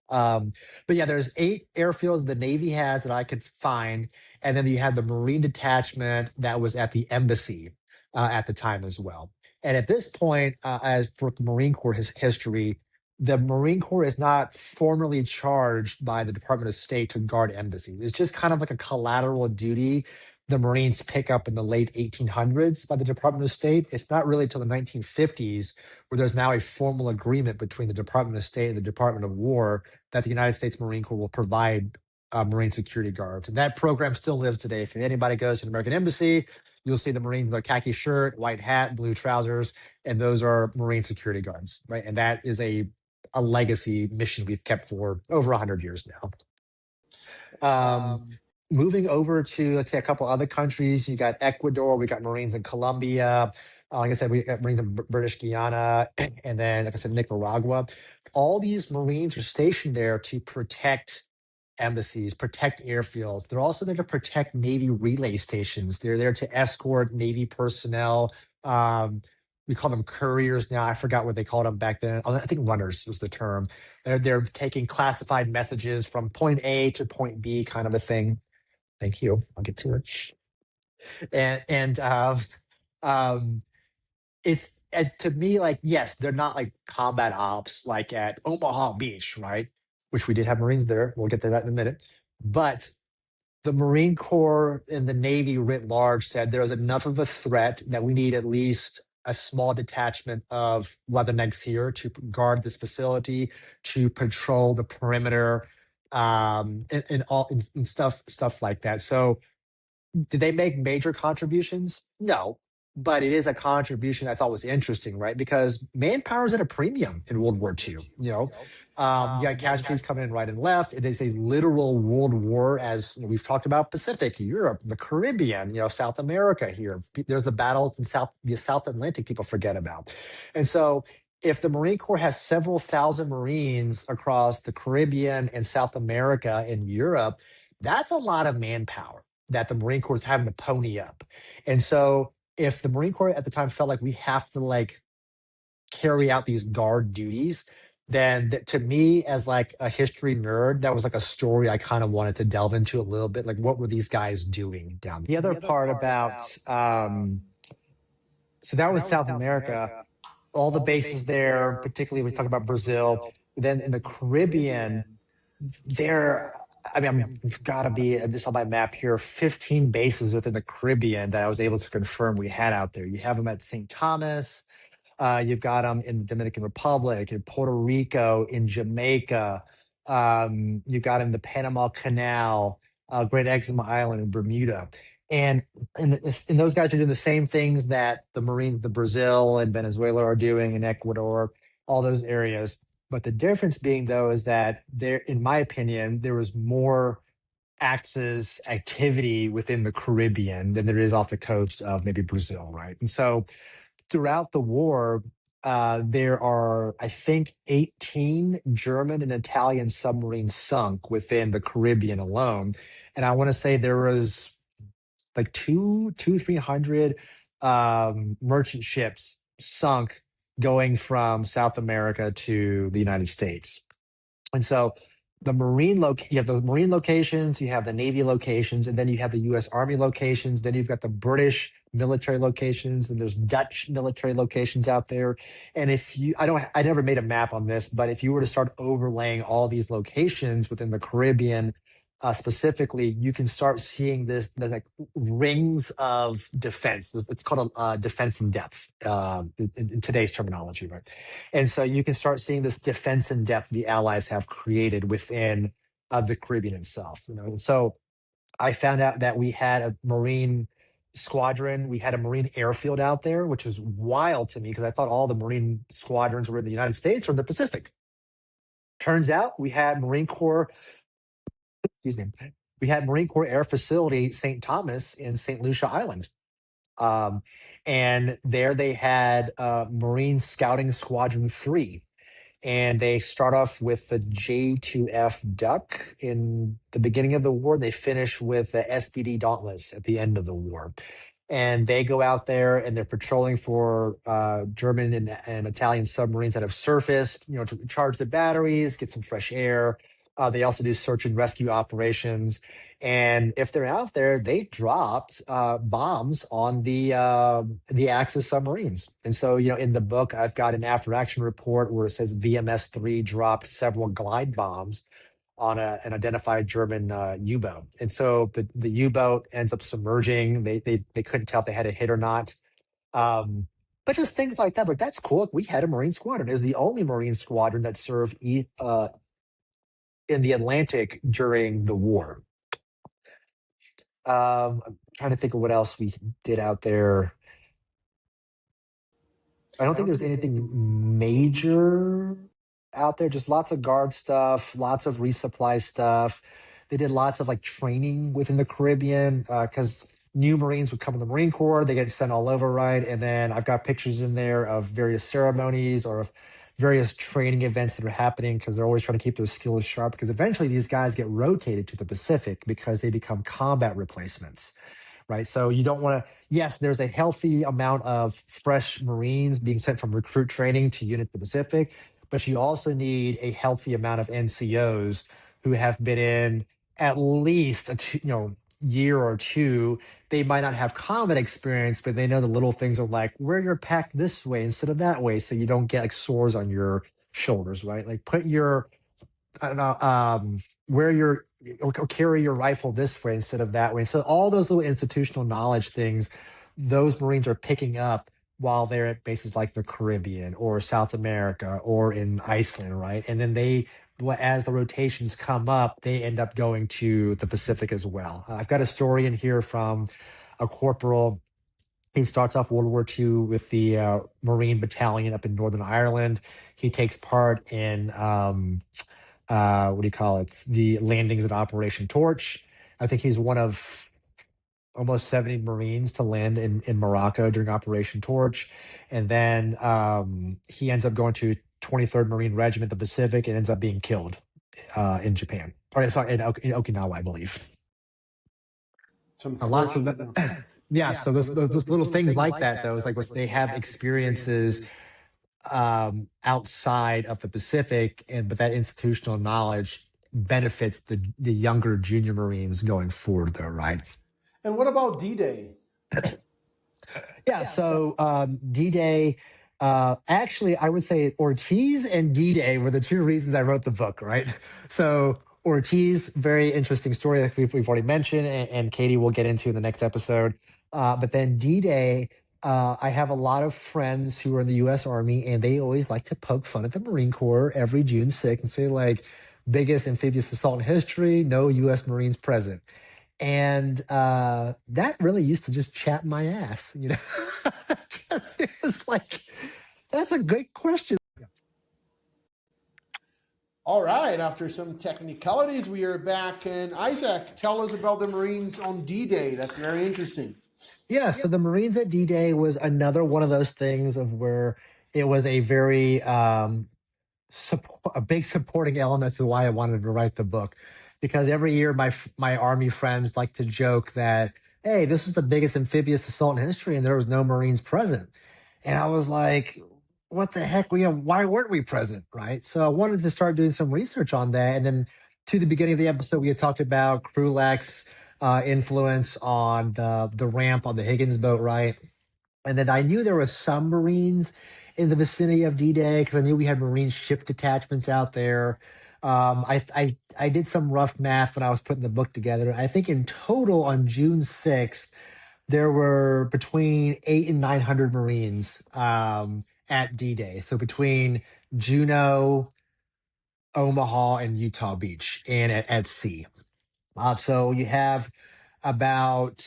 Um, but yeah, there's 8 airfields the Navy has that I could find, and then you had the Marine detachment that was at the embassy at the time as well. And at this point, as for the Marine Corps history, the Marine Corps is not formally charged by the Department of State to guard embassies. It's just kind of like a collateral duty the Marines pick up in the late 1800s by the Department of State. It's not really until the 1950s where there's now a formal agreement between the Department of State and the Department of War that the United States Marine Corps will provide Marine security guards. And that program still lives today. If anybody goes to the American Embassy, you'll see the Marine, their khaki shirt, white hat, blue trousers, and those are Marine security guards, right? And that is a legacy mission we've kept for over 100 years now. Moving over to, let's say, a couple other countries, you got Ecuador, we got Marines in Colombia, Like I said, we got Marines in British Guiana, and then, like I said, Nicaragua. All these Marines are stationed there to protect embassies, protect airfields. They're also there to protect Navy relay stations. They're there to escort Navy personnel. Um, we call them couriers now. I forgot what they called them back then. Oh, I think runners was the term. They're taking classified messages from point A to point B, kind of a thing. Thank you. I'll get to it. And um, it's to me like, yes, they're not like combat ops like at Omaha Beach, right? Which we did have Marines there. We'll get to that in a minute. But the Marine Corps and the Navy writ large said there was enough of a threat that we need at least a small detachment of Leathernecks here to guard this facility, to patrol the perimeter, and stuff like that. So did they make major contributions? No, but it is a contribution I thought was interesting, right? Because manpower is at a premium in World War II. You got casualties coming in right and left. It is a literal world war, as we've talked about Pacific, Europe, the Caribbean, South America here. There's the battle in the South Atlantic people forget about. And so if the Marine Corps has several thousand Marines across the Caribbean and South America and Europe, that's a lot of manpower that the Marine Corps is having to pony up. And so if the Marine Corps at the time felt like we have to like carry out these guard duties, then to me as like a history nerd, that was like a story I kind of wanted to delve into a little bit. Like what were these guys doing down there? The other part about so that was South America, all the bases there, particularly when we talk about Brazil. Then in the Caribbean, there, I mean, I've got to be this on my map here, 15 bases within the Caribbean that I was able to confirm we had out there. You have them at St. Thomas, you've got them in the Dominican Republic, in Puerto Rico, in Jamaica. You've got them in the Panama Canal, Great Exuma Island, and Bermuda. And those guys are doing the same things that the Brazil and Venezuela are doing, in Ecuador, all those areas. But the difference being, though, is that there, in my opinion, there was more Axis activity within the Caribbean than there is off the coast of maybe Brazil, right? And so throughout the war, there are, I think, 18 German and Italian submarines sunk within the Caribbean alone. And I want to say there was like 300 merchant ships sunk going from South America to the United States. And so you have the Marine locations, you have the Navy locations, and then you have the US Army locations, then you've got the British military locations, and there's Dutch military locations out there. And I never made a map on this, but if you were to start overlaying all these locations within the Caribbean, specifically, you can start seeing the like rings of defense. It's called a defense in depth, in today's terminology, right? And so you can start seeing this defense in depth the Allies have created within the Caribbean itself. And so I found out that we had a Marine squadron, we had a Marine airfield out there, which was wild to me because I thought all the Marine squadrons were in the United States or the Pacific. Turns out we had Marine Corps, excuse me, we had Marine Corps Air Facility St. Thomas in St. Lucia Island. And there they had Marine Scouting Squadron 3. And they start off with the J2F Duck in the beginning of the war. They finish with the SBD Dauntless at the end of the war. And they go out there and they're patrolling for German and Italian submarines that have surfaced, to recharge the batteries, get some fresh air. They also do search and rescue operations. And if they're out there, they dropped bombs on the Axis submarines. And so, in the book, I've got an after action report where it says VMS-3 dropped several glide bombs on an identified German U-boat. And so the U-boat ends up submerging. They couldn't tell if they had a hit or not. But just things like that. Like, that's cool. We had a Marine squadron. It was the only Marine squadron that served in the Atlantic during the war. I'm trying to think of what else we did out there. I don't think there's anything major out there. Just lots of guard stuff, lots of resupply stuff. They did lots of like training within the Caribbean because new Marines would come in the Marine Corps, they get sent all over, right? And then I've got pictures in there of various ceremonies or of various training events that are happening because they're always trying to keep those skills sharp because eventually these guys get rotated to the Pacific because they become combat replacements, right? So you don't want to, yes, there's a healthy amount of fresh Marines being sent from recruit training to unit the Pacific, but you also need a healthy amount of NCOs who have been in at least year or two. They might not have combat experience, but they know the little things of like wear your pack this way instead of that way, so you don't get like sores on your shoulders, right? Like put your I don't know, wear your or carry your rifle this way instead of that way. So all those little institutional knowledge things, those Marines are picking up while they're at bases like the Caribbean or South America or in Iceland, right? And then as the rotations come up, they end up going to the Pacific as well. I've got a story in here from a corporal. He starts off World War II with the Marine Battalion up in Northern Ireland. He takes part in what do you call it? The landings at Operation Torch. I think he's one of almost 70 Marines to land in Morocco during Operation Torch. And then he ends up going to 23rd Marine Regiment, the Pacific, and ends up being killed in Japan. Or sorry, in Okinawa, I believe. Some Lots of fortunate. yeah. So those little things like that, though, is like what they have experiences outside of the Pacific, but that institutional knowledge benefits the younger junior Marines going forward, though, right? And what about D-Day? Yeah. So D-Day, actually, I would say Ortiz and D-Day were the two reasons I wrote the book, right? So Ortiz, very interesting story that we've already mentioned, and Katie will get into in the next episode. But then D-Day, I have a lot of friends who are in the U.S. Army, and they always like to poke fun at the Marine Corps every June 6th and say, like, biggest amphibious assault in history, no U.S. Marines present. And that really used to just chap my ass, 'Cause it was like, that's a great question. All right, after some technicalities, we are back. And Isaac, tell us about the Marines on D-Day. That's very interesting. Yeah, so the Marines at D-Day was another one of those things of where it was a very a big supporting element to why I wanted to write the book, because every year my army friends like to joke that, hey, this was the biggest amphibious assault in history and there was no Marines present, and I was like, what the heck, why weren't we present, right? So I wanted to start doing some research on that, and then to the beginning of the episode we had talked about Krulak's influence on the ramp on the Higgins boat, right? And then I knew there were some Marines in the vicinity of D-Day because I knew we had Marine ship detachments out there. I did some rough math when I was putting the book together. I think in total on June 6th, there were between 800 and 900 Marines at D-Day. So between Juneau, Omaha, and Utah Beach, and at sea. So you have about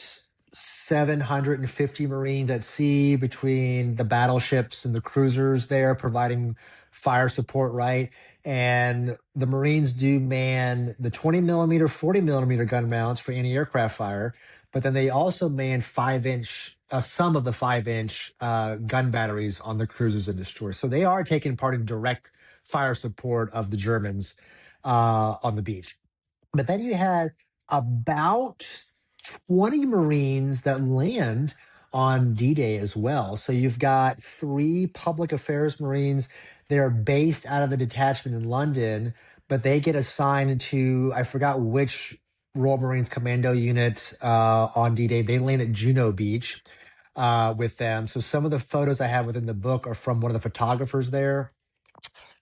750 Marines at sea between the battleships and the cruisers there providing fire support, right? And the Marines do man the 20 millimeter, 40 millimeter gun mounts for anti aircraft fire, but then they also man 5-inch, some of the 5-inch gun batteries on the cruisers and destroyers. So they are taking part in direct fire support of the Germans on the beach. But then you had about 20 Marines that land on D-Day as well. So you've got 3 public affairs Marines. They're based out of the detachment in London, but they get assigned to, I forgot which Royal Marines Commando unit on D-Day. They land at Juneau Beach with them. So some of the photos I have within the book are from one of the photographers there.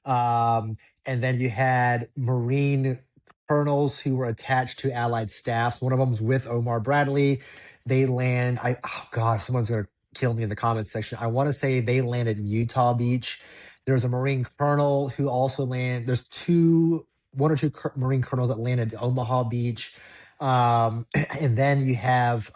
And then you had Marine colonels who were attached to Allied staffs. One of them was with Omar Bradley. They land. Oh gosh, someone's gonna kill me in the comments section. I want to say they landed in Utah Beach. There's a Marine colonel who also landed. There's one or two Marine colonels that landed at Omaha Beach. And then you have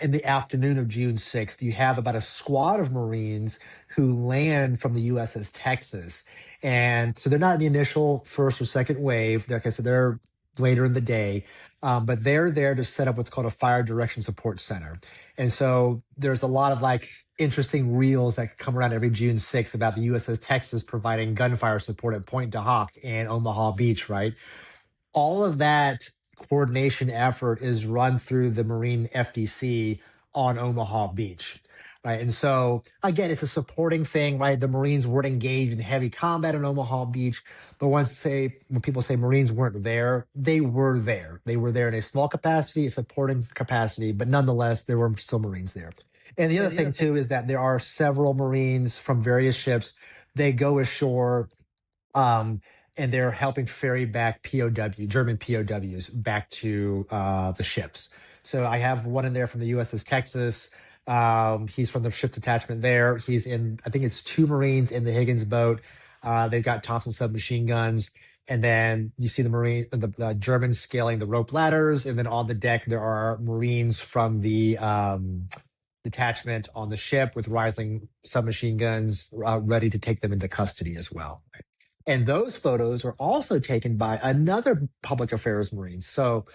in the afternoon of June 6th, you have about a squad of Marines who land from the USS Texas. And so they're not in the initial first or second wave. Like I said, they're later in the day. But they're there to set up what's called a fire direction support center. And so there's a lot of like interesting reels that come around every June 6th about the USS Texas providing gunfire support at Point du Hoc and Omaha Beach, right? All of that coordination effort is run through the Marine FDC on Omaha Beach. Right. And so again, it's a supporting thing, right? The Marines weren't engaged in heavy combat on Omaha Beach, but when people say Marines weren't there, they were there. They were there in a small capacity, a supporting capacity, but nonetheless, there were still Marines there. And the other thing too is that there are several Marines from various ships. They go ashore, um, and they're helping ferry back German POWs back to the ships. So I have one in there from the USS Texas. He's from the ship detachment there. He's in, I think it's two Marines in the Higgins boat. They've got Thompson submachine guns. And then you see the Germans scaling the rope ladders. And then on the deck, there are Marines from the detachment on the ship with Rising submachine guns ready to take them into custody as well. And those photos are also taken by another public affairs Marine. So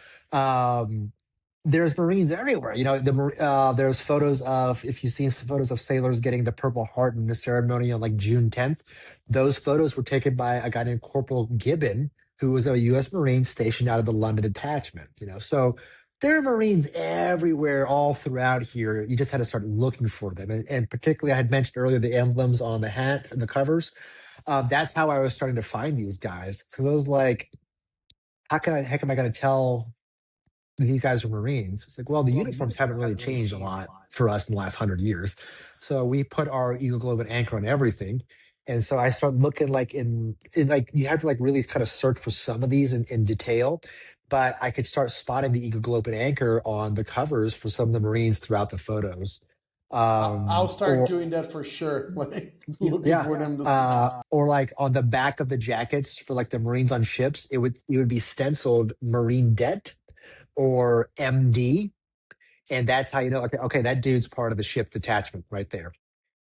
there's Marines everywhere. You know, there's photos of, if you've seen some photos of sailors getting the Purple Heart in the ceremony on like June 10th, those photos were taken by a guy named Corporal Gibbon, who was a U.S. Marine stationed out of the London detachment. You know, so there are Marines everywhere, all throughout here. You just had to start looking for them. And particularly, I had mentioned earlier the emblems on the hats and the covers. That's how I was starting to find these guys, because I was like, heck am I going to tell these guys are Marines? It's like, well, the uniforms haven't really changed a lot for us in the last 100 years. So we put our Eagle Globe and Anchor on everything. And so I started looking like in like, you have to like really kind of search for some of these in detail, but I could start spotting the Eagle Globe and Anchor on the covers for some of the Marines throughout the photos. I'll start Or doing that for sure. Like looking yeah. for them those pictures. Or like on the back of the jackets for like the Marines on ships, it would be stenciled Marine Det or MD. And that's how you know, okay, that dude's part of the ship detachment right there.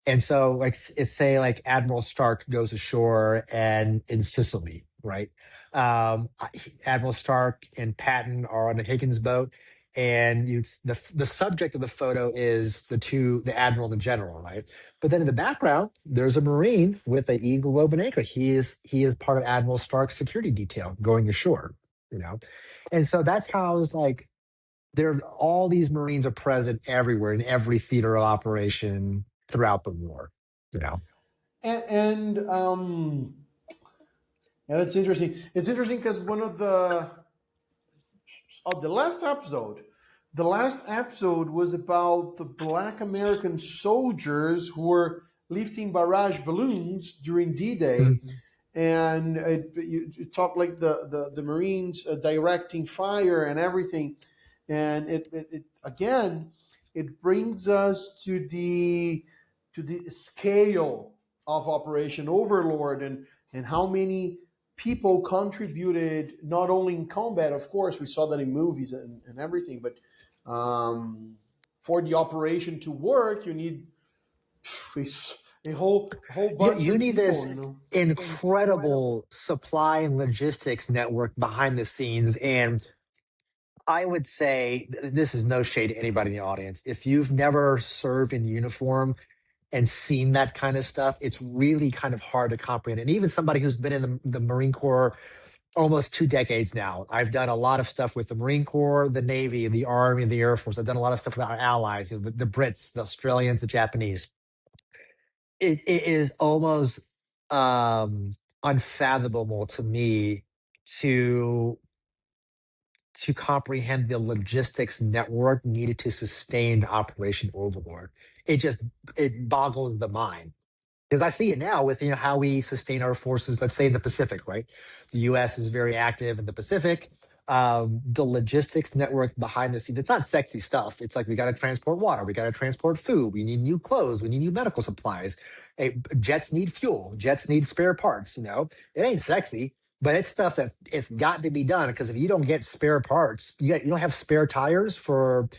And so, like, it's say like Admiral Stark goes ashore and in Sicily, right? Admiral Stark and Patton are on the Higgins boat, and the subject of the photo is the admiral and the general, right? But then in the background, there's a Marine with an Eagle Globe and Anchor. He is part of Admiral Stark's security detail going ashore, you know. And so that's how I was like, there's all these Marines are present everywhere in every theater of operation throughout the war. You know, And yeah, that's interesting. It's interesting because one of the last episode was about the Black American soldiers who were lifting barrage balloons during D-Day, Mhm. and you talk like the Marines directing fire and everything, and it again it brings us to the scale of Operation Overlord and how many people contributed not only in combat, of course we saw that in movies and everything, but for the operation to work you need a, a whole bunch You of need people, this you know. incredible supply and logistics network behind the scenes. And I would say this is no shade to anybody in the audience. If you've never served in uniform and seen that kind of stuff, it's really kind of hard to comprehend. And even somebody who's been in the Marine Corps almost 2 decades now. I've done a lot of stuff with the Marine Corps, the Navy, the Army, and the Air Force. I've done a lot of stuff with our allies, you know, the Brits, the Australians, the Japanese. It is almost unfathomable to me to comprehend the logistics network needed to sustain Operation Overlord. It boggles the mind, because I see it now with how we sustain our forces. Let's say in the Pacific, right? The U.S. is very active in the Pacific. The logistics network behind the scenes, it's not sexy stuff. It's like we got to transport water, we got to transport food, we need new clothes, we need new medical supplies. Jets need fuel, jets need spare parts. It ain't sexy, but it's stuff that it's got to be done, because if you don't get spare parts, you don't have spare tires for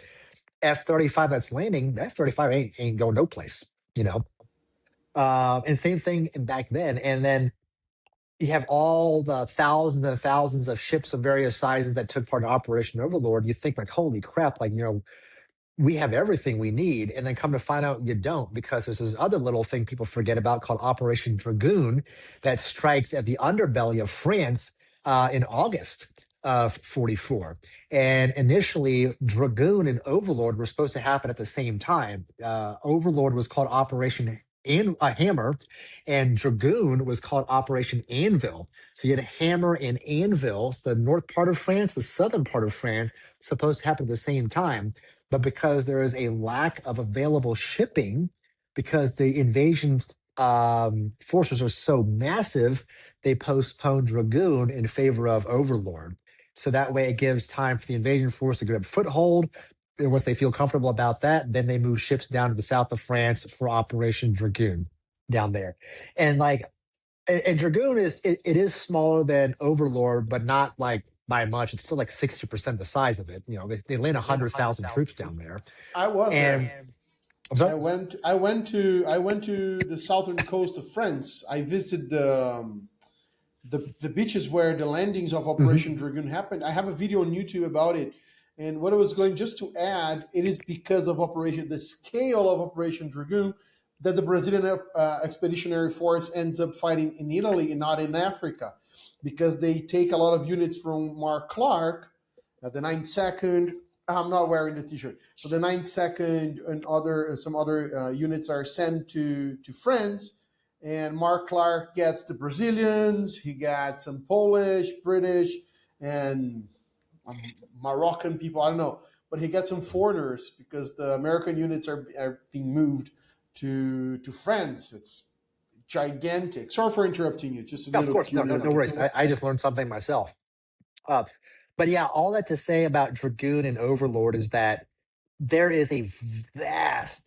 F-35 that's landing. That F-35 ain't going no place. And same thing back then. And then you have all the thousands and thousands of ships of various sizes that took part in Operation Overlord. You think like, holy crap, like, we have everything we need. And then come to find out you don't, because there's this other little thing people forget about called Operation Dragoon that strikes at the underbelly of France in August of 44. And initially, Dragoon and Overlord were supposed to happen at the same time. Overlord was called Operation Hammer, and Dragoon was called Operation Anvil. So you had a hammer and anvil, so the north part of France, the southern part of France, supposed to happen at the same time. But because there is a lack of available shipping, because the invasion forces are so massive, they postponed Dragoon in favor of Overlord. So that way it gives time for the invasion force to get a foothold. And once they feel comfortable about that, then they move ships down to the south of France for Operation Dragoon down there. And like, and Dragoon it is smaller than Overlord, but not like by much. It's still like 60% the size of it. They land 100,000 troops down there. I was And there. I'm sorry? I went to the southern coast of France. I visited the beaches where the landings of Mhm. Operation Dragoon happened. I have a video on YouTube about it. And what I was going just to add, it is because of the scale of Operation Dragoon, that the Brazilian Expeditionary Force ends up fighting in Italy and not in Africa, because they take a lot of units from Mark Clark, the 9th Second. I'm not wearing the T-shirt, but the 9th Second and some other units are sent to France, and Mark Clark gets the Brazilians. He got some Polish, British, and Moroccan people. I don't know, but he got some foreigners because the American units are being moved to France. It's gigantic. Sorry for interrupting you. Just a Of little course, no curiosity. worries. I just learned something myself. Uh, but yeah, all that to say about Dragoon and Overlord is that there is a vast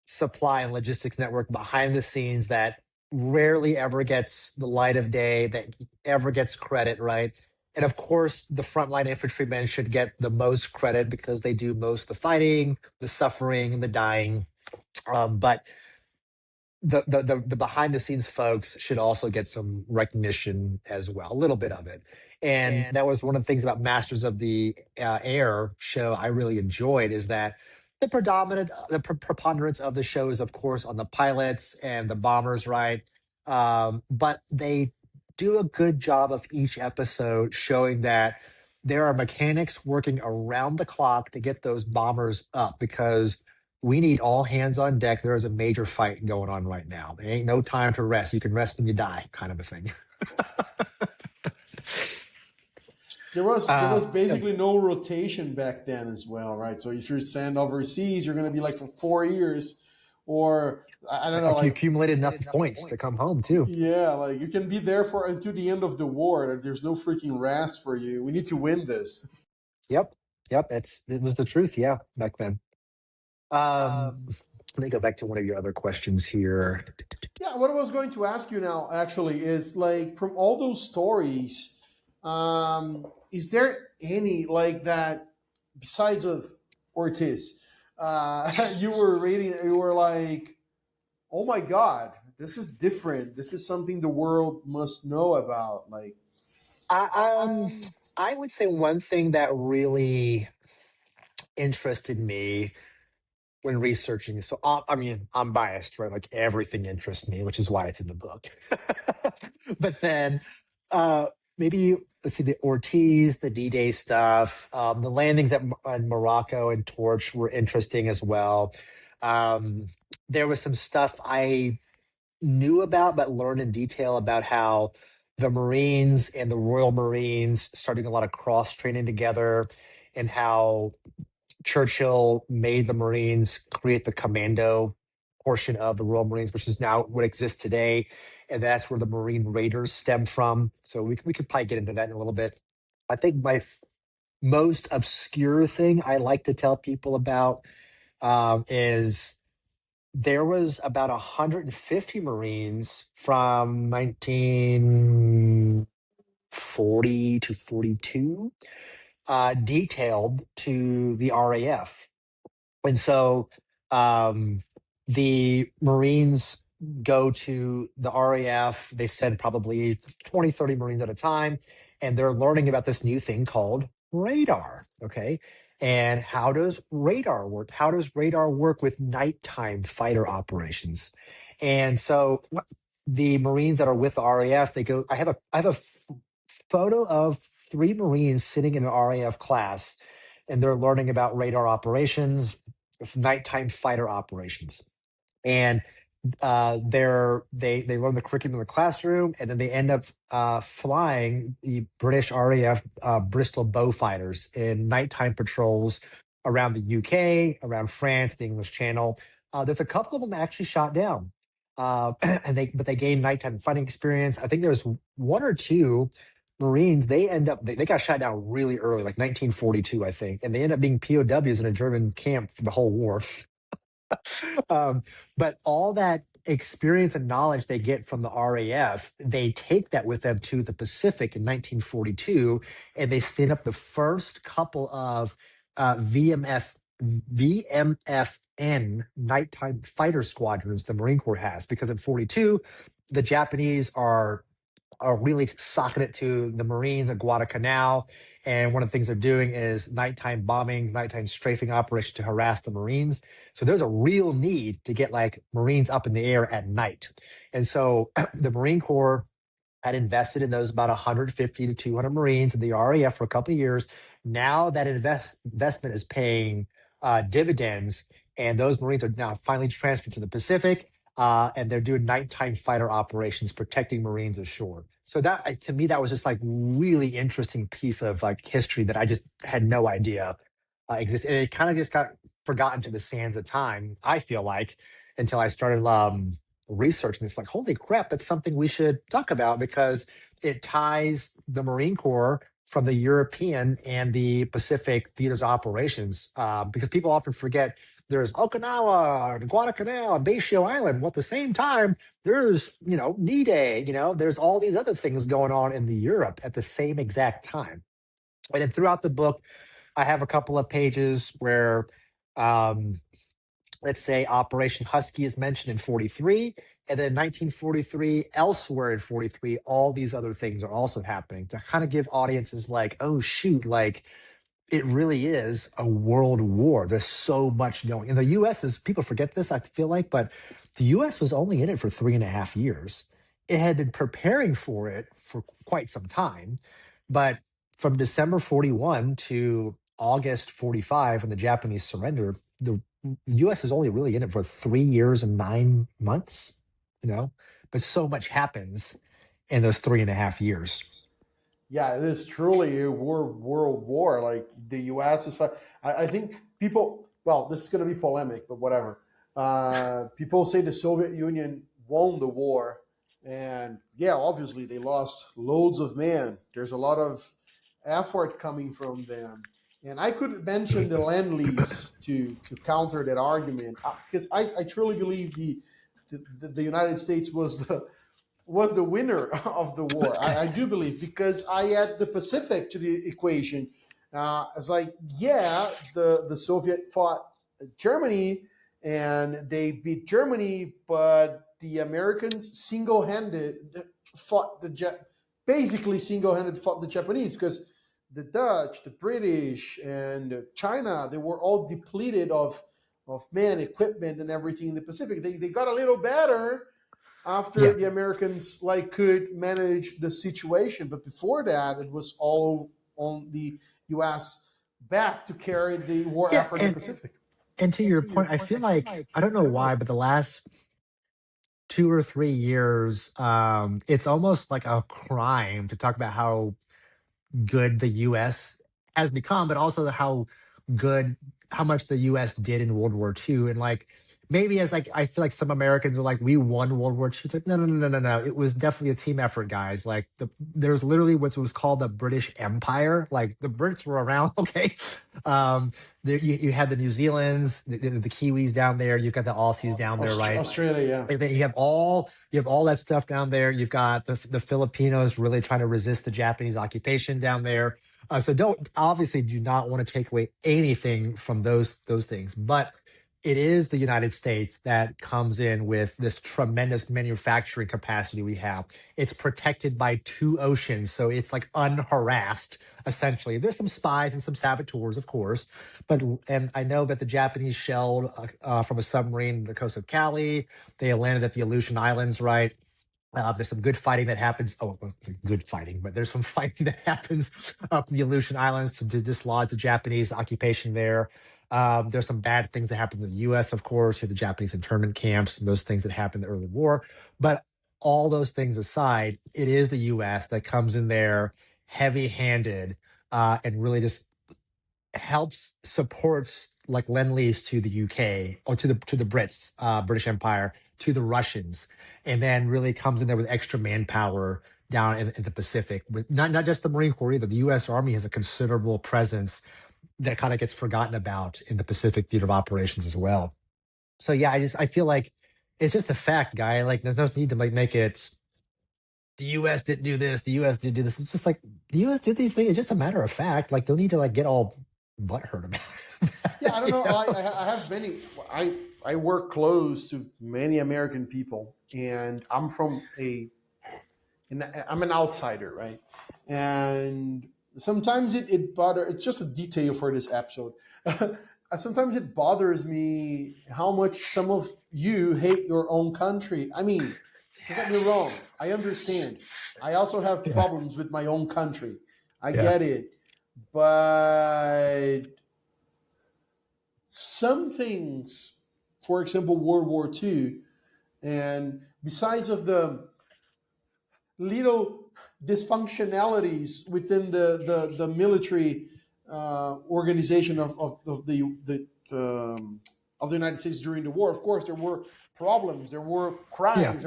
supply and logistics network behind the scenes that rarely ever gets the light of day, that ever gets credit, right? And of course, the frontline infantrymen should get the most credit because they do most of the fighting, the suffering, and the dying. But the behind the scenes folks should also get some recognition as well, a little bit of it. And that was one of the things about Masters of the Air show I really enjoyed, is that the preponderance of the show is of course on the pilots and the bombers, right? But they do a good job of each episode showing that there are mechanics working around the clock to get those bombers up, because we need all hands on deck. There is a major fight going on right now. There ain't no time to rest. You can rest when you die, kind of a thing. There was Yeah. basically no rotation back then as well, right? So if you're sent overseas, you're going to be like for 4 years, or I don't know, If you like accumulated enough points to come home too. yeah, like you can be there for until the end of the war. Like, there's no freaking rest for you. We need to win this. Yep. Yep. It was the truth. Yeah. Back then. Let me go back to one of your other questions here. Yeah, what I was going to ask you now actually is like from all those stories, is there any like that besides of Ortiz? You were reading, you were like, oh my god, this is different. This is something the world must know about. Like, I, I would say one thing that really interested me when researching. So, I mean, I'm biased, right? Like everything interests me, which is why it's in the book. But then, uh, maybe let's see, the Ortiz, the D-Day stuff, the landings at Morocco and Torch were interesting as well. Um, there was some stuff I knew about, but learned in detail about how the Marines and the Royal Marines starting a lot of cross training together, and how Churchill made the Marines create the commando portion of the Royal Marines, which is now what exists today. And that's where the Marine Raiders stem from. So we could probably get into that in a little bit. I think my most obscure thing I like to tell people about is there was about 150 Marines from 1940 to 42 detailed to the RAF. And so the Marines go to the RAF. They send probably 20, 30 Marines at a time, and they're learning about this new thing called radar. Okay. And how does radar work? How does radar work with nighttime fighter operations? And so the Marines that are with the RAF, they go, I have a photo of three Marines sitting in an RAF class, and they're learning about radar operations, nighttime fighter operations. And they learn the curriculum in the classroom, and then they end up flying the British RAF Bristol Bowfighters in nighttime patrols around the UK, around France, the English Channel. There's a couple of them actually shot down, and they gained nighttime fighting experience. I think there's one or two Marines. They got shot down really early, like 1942, I think, and they end up being POWs in a German camp for the whole war. um, but all that experience and knowledge they get from the RAF, they take that with them to the Pacific in 1942, and they stand up the first couple of VMFN nighttime fighter squadrons the Marine Corps has, because in 42, the Japanese are really socking it to the Marines at Guadalcanal. And one of the things they're doing is nighttime bombing, nighttime strafing operation to harass the Marines. So there's a real need to get like Marines up in the air at night. And so the Marine Corps had invested in those about 150 to 200 Marines in the RAF for a couple of years. Now that investment is paying dividends, and those Marines are now finally transferred to the Pacific, and they're doing nighttime fighter operations, protecting Marines ashore. So that, to me, that was just like really interesting piece of like history that I just had no idea existed, and it kind of just got forgotten to the sands of time. I feel like until I started researching this, like, holy crap, that's something we should talk about, because it ties the Marine Corps from the European and the Pacific theaters of operations. Because people often forget there's Okinawa and Guadalcanal and Bayshore Island. Well, at the same time, there's, D-Day, there's all these other things going on in the Europe at the same exact time. And then throughout the book, I have a couple of pages where um, let's say Operation Husky is mentioned in 43, and then in 1943, elsewhere in 43, all these other things are also happening to kind of give audiences like, oh, shoot, like it really is a world war. There's so much going. And the US is, people forget this, I feel like, but the US was only in it for 3.5 years. It had been preparing for it for quite some time. But from December 41 to August 45, when the Japanese surrendered, the US is only really in it for 3 years and 9 months, but so much happens in those 3.5 years. Yeah, it is truly a world war. Like the U.S. is, I think people. Well, this is going to be polemic, but whatever. People say the Soviet Union won the war, and yeah, obviously they lost loads of men. There's a lot of effort coming from them, and I could mention the Lend Lease to counter that argument, because I truly believe the United States was the winner of the war. I do believe, because I add the Pacific to the equation. It's like, yeah, the Soviet fought Germany and they beat Germany, but the Americans basically single-handed fought the Japanese, because the Dutch, the British, and China, they were all depleted of men, equipment, and everything in the Pacific. They got a little better after Yeah. the Americans could manage the situation, but before that, it was all on the U.S. back to carry the war Yeah. effort in the Pacific. And to your point, I feel like, I don't know why, but the last 2 or 3 years, it's almost like a crime to talk about how good the US has become, but also good, how much the US did in World War II. And like, maybe as like, I feel like some Americans are like, we won World War II. It's like, no, no, no, no, no, no. It was definitely a team effort, guys. Like, there's literally what was called the British Empire. Like, the Brits were around, okay? You had the New Zealands, the Kiwis down there. You've got the Aussies down there, right? Australia, And then you have all that stuff down there. You've got the Filipinos really trying to resist the Japanese occupation down there. So do not want to take away anything from those things. But it is the United States that comes in with this tremendous manufacturing capacity we have. It's protected by two oceans, so it's like unharassed, essentially. There's some spies and some saboteurs, of course, but and I know that the Japanese shelled from a submarine the coast of Cali. They landed at the Aleutian Islands, right? There's some good fighting that happens. Oh, well, good fighting, but there's some fighting that happens up in the Aleutian Islands to dislodge the Japanese occupation there. There's some bad things that happen in the U.S., of course. You have the Japanese internment camps and those things that happened in the early war. But all those things aside, it is the U.S. that comes in there heavy-handed and really just helps supports like lend lease to the UK or to the Brits, British Empire, to the Russians, and then really comes in there with extra manpower down in the Pacific. With not just the Marine Corps either. The U.S. Army has a considerable presence that kind of gets forgotten about in the Pacific theater of operations as well. So yeah, I feel like it's just a fact, guy. Like there's no need to like make it the US didn't do this, the US did do this. It's just like the US did these things. It's just a matter of fact. Like they'll need to like get all butthurt about Yeah, I it. don't know. I have many. I work close to many American people, and I'm an outsider, right? And sometimes it bothers. It's just a detail for this episode. Sometimes it bothers me how much some of you hate your own country. I mean, don't get me wrong. Yes. I understand. I also have Yeah. problems with my own country. I Yeah. get it, but some things, for example, World War II, and besides of the little dysfunctionalities within the military organization of the United States during the war. Of course, there were problems, there were Yeah. crimes,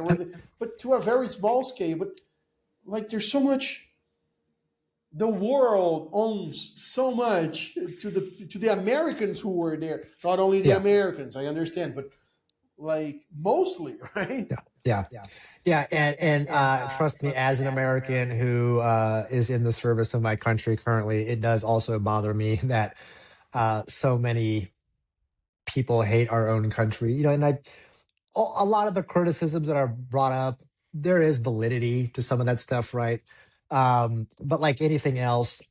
but to a very small scale. But like, there's so much. The world owns so much to the Americans who were there. Not only the Yeah. Americans, I understand, but like mostly, right? Yeah. Yeah. Yeah. And trust me, as an American who is in the service of my country currently, it does also bother me that so many people hate our own country. And a lot of the criticisms that are brought up, there is validity to some of that stuff, right? But like anything else,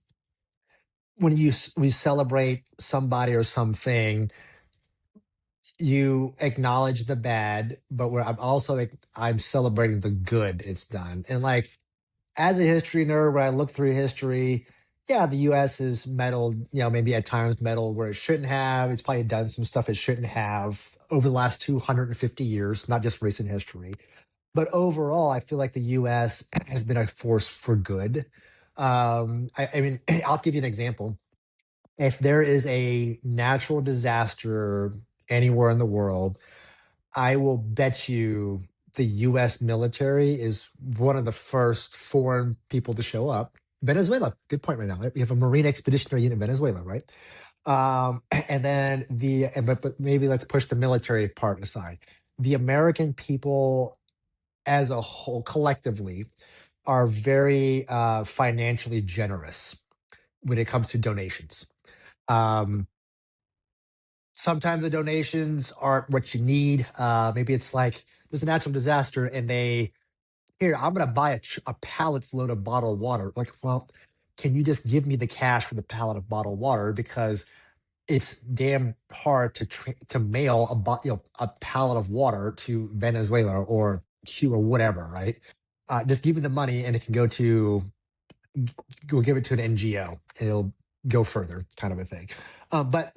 when we celebrate somebody or something, you acknowledge the bad, but where I'm also like I'm celebrating the good it's done. And like as a history nerd, when I look through history, yeah, the U.S. has meddled, maybe at times meddled where it shouldn't have. It's probably done some stuff it shouldn't have over the last 250 years, not just recent history. But overall, I feel like the U.S. has been a force for good. I mean, I'll give you an example. If there is a natural disaster anywhere in the world, I will bet you the US military is one of the first foreign people to show up. Venezuela, good point right now. We have a Marine Expeditionary Unit in Venezuela, right? And then but maybe let's push the military part aside. The American people as a whole, collectively, are very financially generous when it comes to donations. Um, Sometimes the donations aren't what you need. Maybe it's like there's a natural disaster and here, I'm going to buy a pallet's load of bottled water. Like, well, can you just give me the cash for the pallet of bottled water? Because it's damn hard to mail a pallet of water to Venezuela or Cuba or whatever, right? Just give me the money and it can go give it to an NGO. It'll go further, kind of a thing. But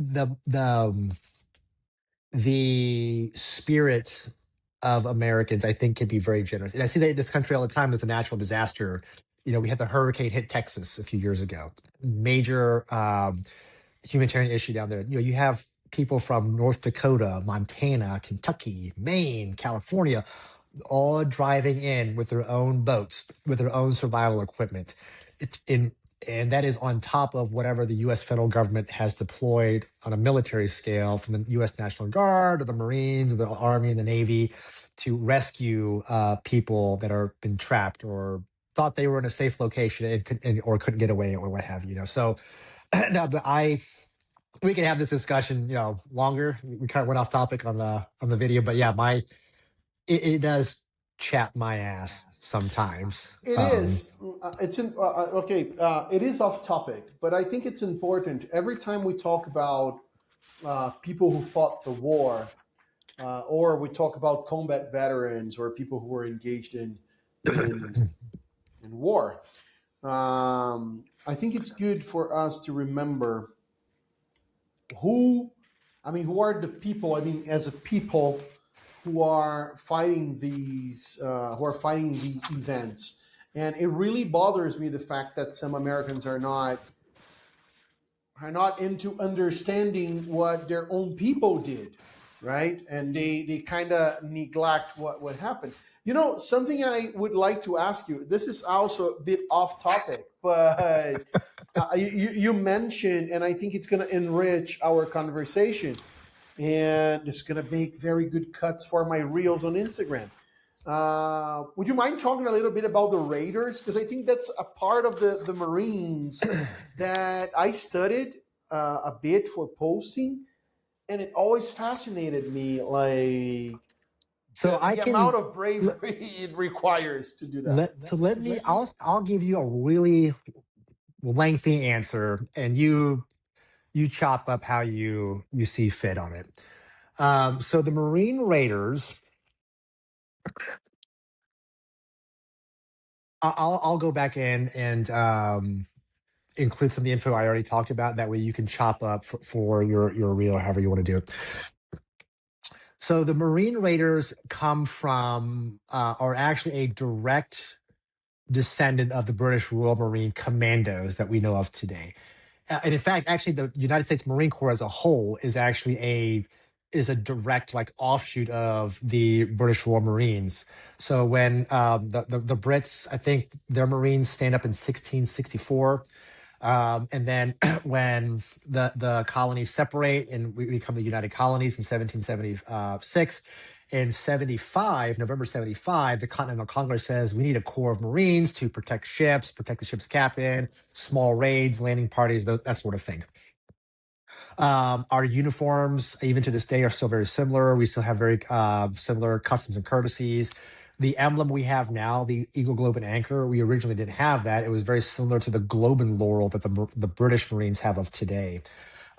the spirit of Americans, I think, can be very generous. And I see that in this country all the time. There's a natural disaster. We had the hurricane hit Texas a few years ago. Major humanitarian issue down there. You have people from North Dakota, Montana, Kentucky, Maine, California, all driving in with their own boats, with their own survival equipment. And that is on top of whatever the U.S. federal government has deployed on a military scale from the U.S. National Guard or the Marines or the Army and the Navy to rescue people that are been trapped or thought they were in a safe location or couldn't get away or what have you. So no, but we can have this discussion, longer. We kind of went off topic on the video, but yeah, it does chap my ass sometimes. It is. It's in, okay. It is off topic, but I think it's important. Every time we talk about people who fought the war, or we talk about combat veterans or people who were engaged in in war, I think it's good for us to remember who, who are the people? I mean, as a people who are fighting these events, and it really bothers me the fact that some Americans are not into understanding what their own people did, right? And they kind of neglect what happened. Something I would like to ask you. This is also a bit off topic, but you mentioned, and I think it's going to enrich our conversation, and it's going to make very good cuts for my reels on Instagram. Would you mind talking a little bit about the Raiders? Because I think that's a part of the Marines that I studied a bit for posting, and it always fascinated me, like So I the amount can of bravery it requires to do that. let me. I'll give you a really lengthy answer, and you chop up how you see fit on it. So the Marine Raiders. I'll go back in and include some of the info I already talked about. That way you can chop up for your reel, or however you want to do it. So the Marine Raiders are actually a direct descendant of the British Royal Marine Commandos that we know of today. And in fact, actually, the United States Marine Corps as a whole is actually a direct like offshoot of the British Royal Marines. So when the Brits, I think their Marines stand up in 1664. And then when the colonies separate and we become the United Colonies in 1776, in 75, November 75, the Continental Congress says we need a corps of Marines to protect ships, protect the ship's captain, small raids, landing parties, that sort of thing. Our uniforms, even to this day, are still very similar. We still have very similar customs and courtesies. The emblem we have now, the Eagle, Globe, and Anchor, we originally didn't have that. It was very similar to the Globe and Laurel that the British Marines have of today.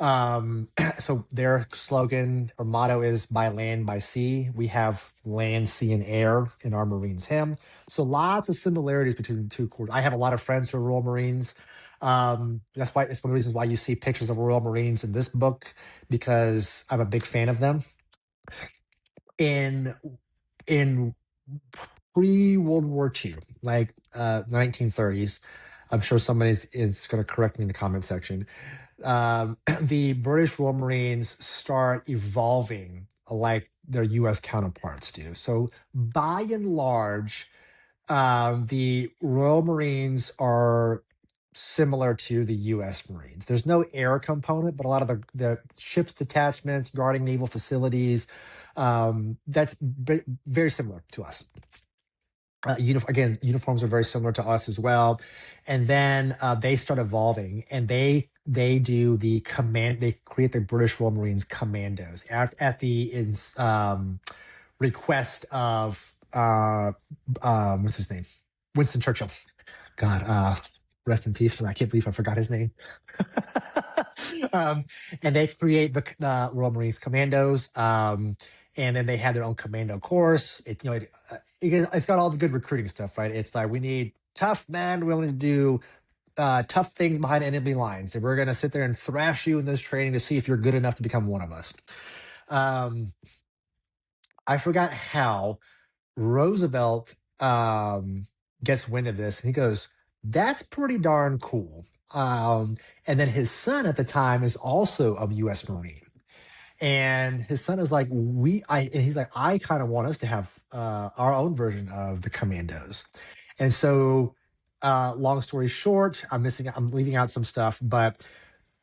So their slogan or motto is by land, by sea. We have land, sea, and air in our Marines hymn. So lots of similarities between the two corps. I have a lot of friends who are Royal Marines. That's why it's one of the reasons why you see pictures of Royal Marines in this book, because I'm a big fan of them. In pre-World War II, like 1930s, I'm sure somebody is going to correct me in the comment section. The British Royal Marines start evolving like their U.S. counterparts do. So by and large, the Royal Marines are similar to the U.S. Marines. There's no air component, but a lot of the ships detachments, guarding naval facilities, that's very similar to us. Again, uniforms are very similar to us as well. And then they start evolving, and they do the command. They create the British Royal Marines Commandos at the request of what's his name, Winston Churchill. God, rest in peace. I can't believe I forgot his name. And they create the Royal Marines Commandos. And then they have their own commando course. It's got all the good recruiting stuff, right? It's like, we need tough men willing to do tough things behind enemy lines, and we're going to sit there and thrash you in this training to see if you're good enough to become one of us. I forgot how Roosevelt gets wind of this, and he goes, "That's pretty darn cool." And then his son at the time is also a U.S. Marine. And his son is like, and he's like, I kind of want us to have our own version of the Commandos. And so, long story short, I'm leaving out some stuff, but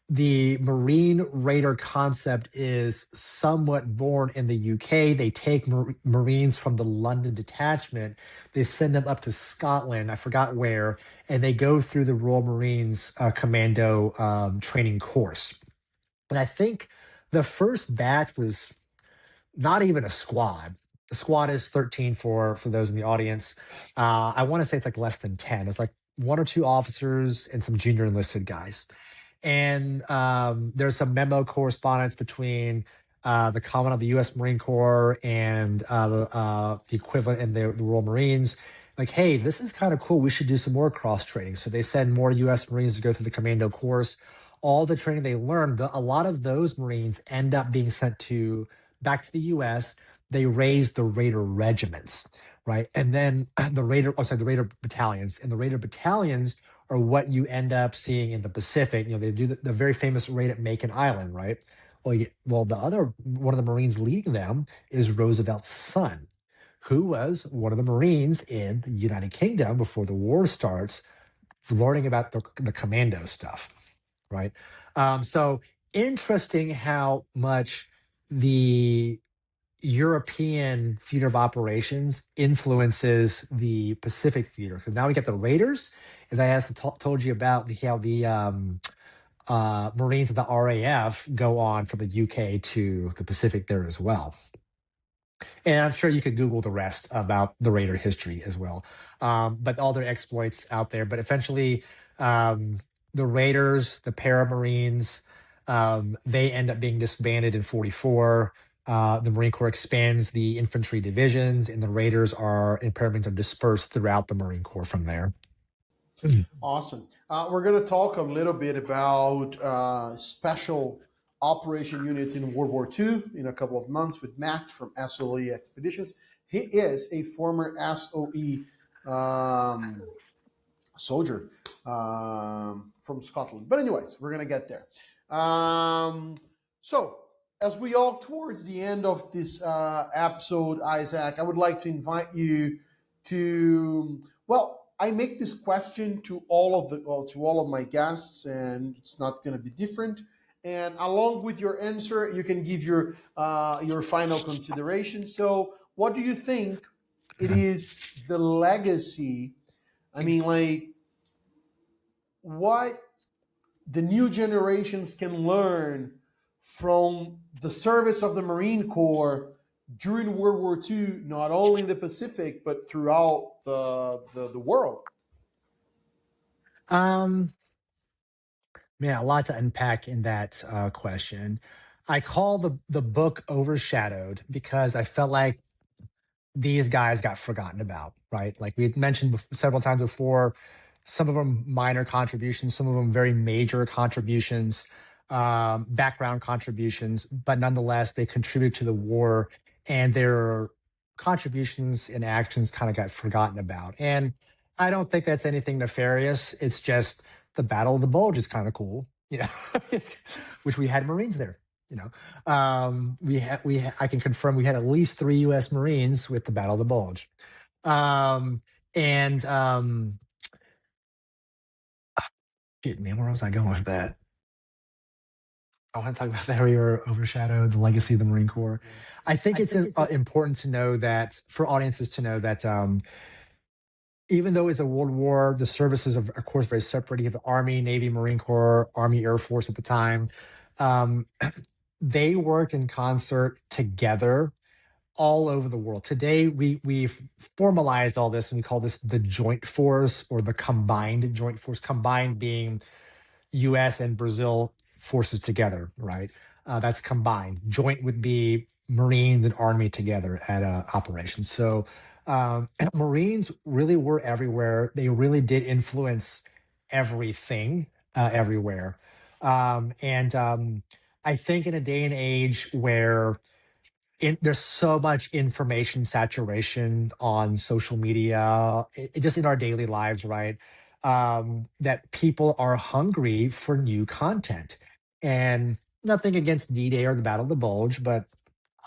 the Marine Raider concept is somewhat born in the UK. They take Marines from the London detachment, they send them up to Scotland, I forgot where, and they go through the Royal Marines Commando training course. And I think the first batch was not even a squad. A squad is 13 for those in the audience. I want to say it's like less than 10. It's like one or two officers and some junior enlisted guys. And there's some memo correspondence between the commandant of the U.S. Marine Corps and the equivalent in the Royal Marines. Like, hey, this is kind of cool. We should do some more cross training. So they send more U.S. Marines to go through the commando course. All the training they learned, a lot of those Marines end up being sent to back to the U.S. They raise the Raider regiments, right? And then the Raider battalions, and the Raider battalions are what you end up seeing in the Pacific. They do the very famous raid at Macon Island, right? Well, the other one of the Marines leading them is Roosevelt's son, who was one of the Marines in the United Kingdom before the war starts, learning about the commando stuff, right? So interesting how much the European theater of operations influences the Pacific theater. Because now we get the Raiders, as I told you about how the Marines of the RAF go on from the UK to the Pacific there as well. And I'm sure you could Google the rest about the Raider history as well. But all their exploits out there. But eventually, the Raiders, the Paramarines, they end up being disbanded in 44. The Marine Corps expands the infantry divisions, and the Raiders and Paramarines are dispersed throughout the Marine Corps from there. Awesome. We're going to talk a little bit about special operation units in World War II in a couple of months with Matt from SOE Expeditions. He is a former SOE soldier from Scotland. But anyways, we're going to get there. So as we all towards the end of this episode, Isaac, I would like to invite you to, well, I make this question to all of my guests, and it's not going to be different. And along with your answer, you can give your final consideration. So, what do you think it is the legacy? I mean, like, what the new generations can learn from the service of the Marine Corps during World War II, not only in the Pacific, but throughout the world? Man, a lot to unpack in that question. I call the book Overshadowed because I felt like these guys got forgotten about, right? Like we had mentioned several times before, some of them minor contributions, some of them very major contributions, background contributions, but nonetheless, they contribute to the war, and their contributions and actions kind of got forgotten about. And I don't think that's anything nefarious. It's just the Battle of the Bulge is kind of cool, which we had Marines there. I can confirm we had at least 3 U.S. Marines with the Battle of the Bulge. And shit, man, where was I going with that? I want to talk about that we were overshadowed, the legacy of the Marine Corps. I think it's important to know that, for audiences to know that even though it's a world war, the services are, of course, very separate. You have Army, Navy, Marine Corps, Army, Air Force at the time. They worked in concert together all over the world. Today, we've formalized all this and we call this the Joint Force, or the Combined Joint Force, combined being US and Brazil forces together, right? That's combined. Joint would be Marines and Army together at operations. So Marines really were everywhere. They really did influence everything everywhere. I think in a day and age where there's so much information saturation on social media, just in our daily lives, right? That people are hungry for new content. And nothing against D-Day or the Battle of the Bulge, but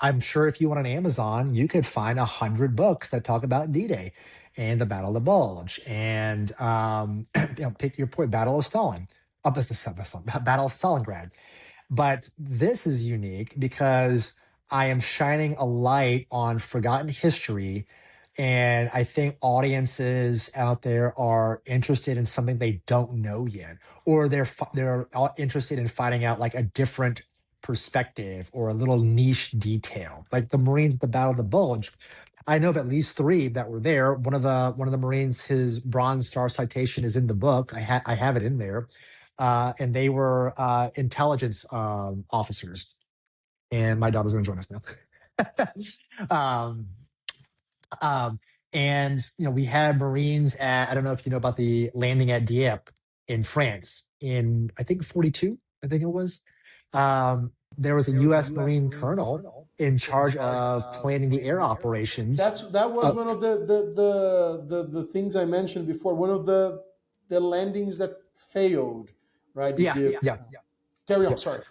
I'm sure if you went on Amazon, you could find 100 books that talk about D-Day and the Battle of the Bulge, and pick your point, Battle of Stalin, Battle of Stalingrad. But this is unique because I am shining a light on forgotten history. And I think audiences out there are interested in something they don't know yet, or they're interested in finding out like a different perspective or a little niche detail. Like the Marines at the Battle of the Bulge, I know of at least three that were there. One of the Marines, his Bronze Star citation is in the book. I have it in there, and they were intelligence officers. And my daughter's going to join us now. Um, and we had Marines at, I don't know if you know about the landing at Dieppe in France in, I think, 42, I think it was. There was a U.S. Marine colonel in charge of planning the air operations. That was one of the things I mentioned before. One of the landings that failed, right? Yeah, The yeah, carry yeah. on. Sorry.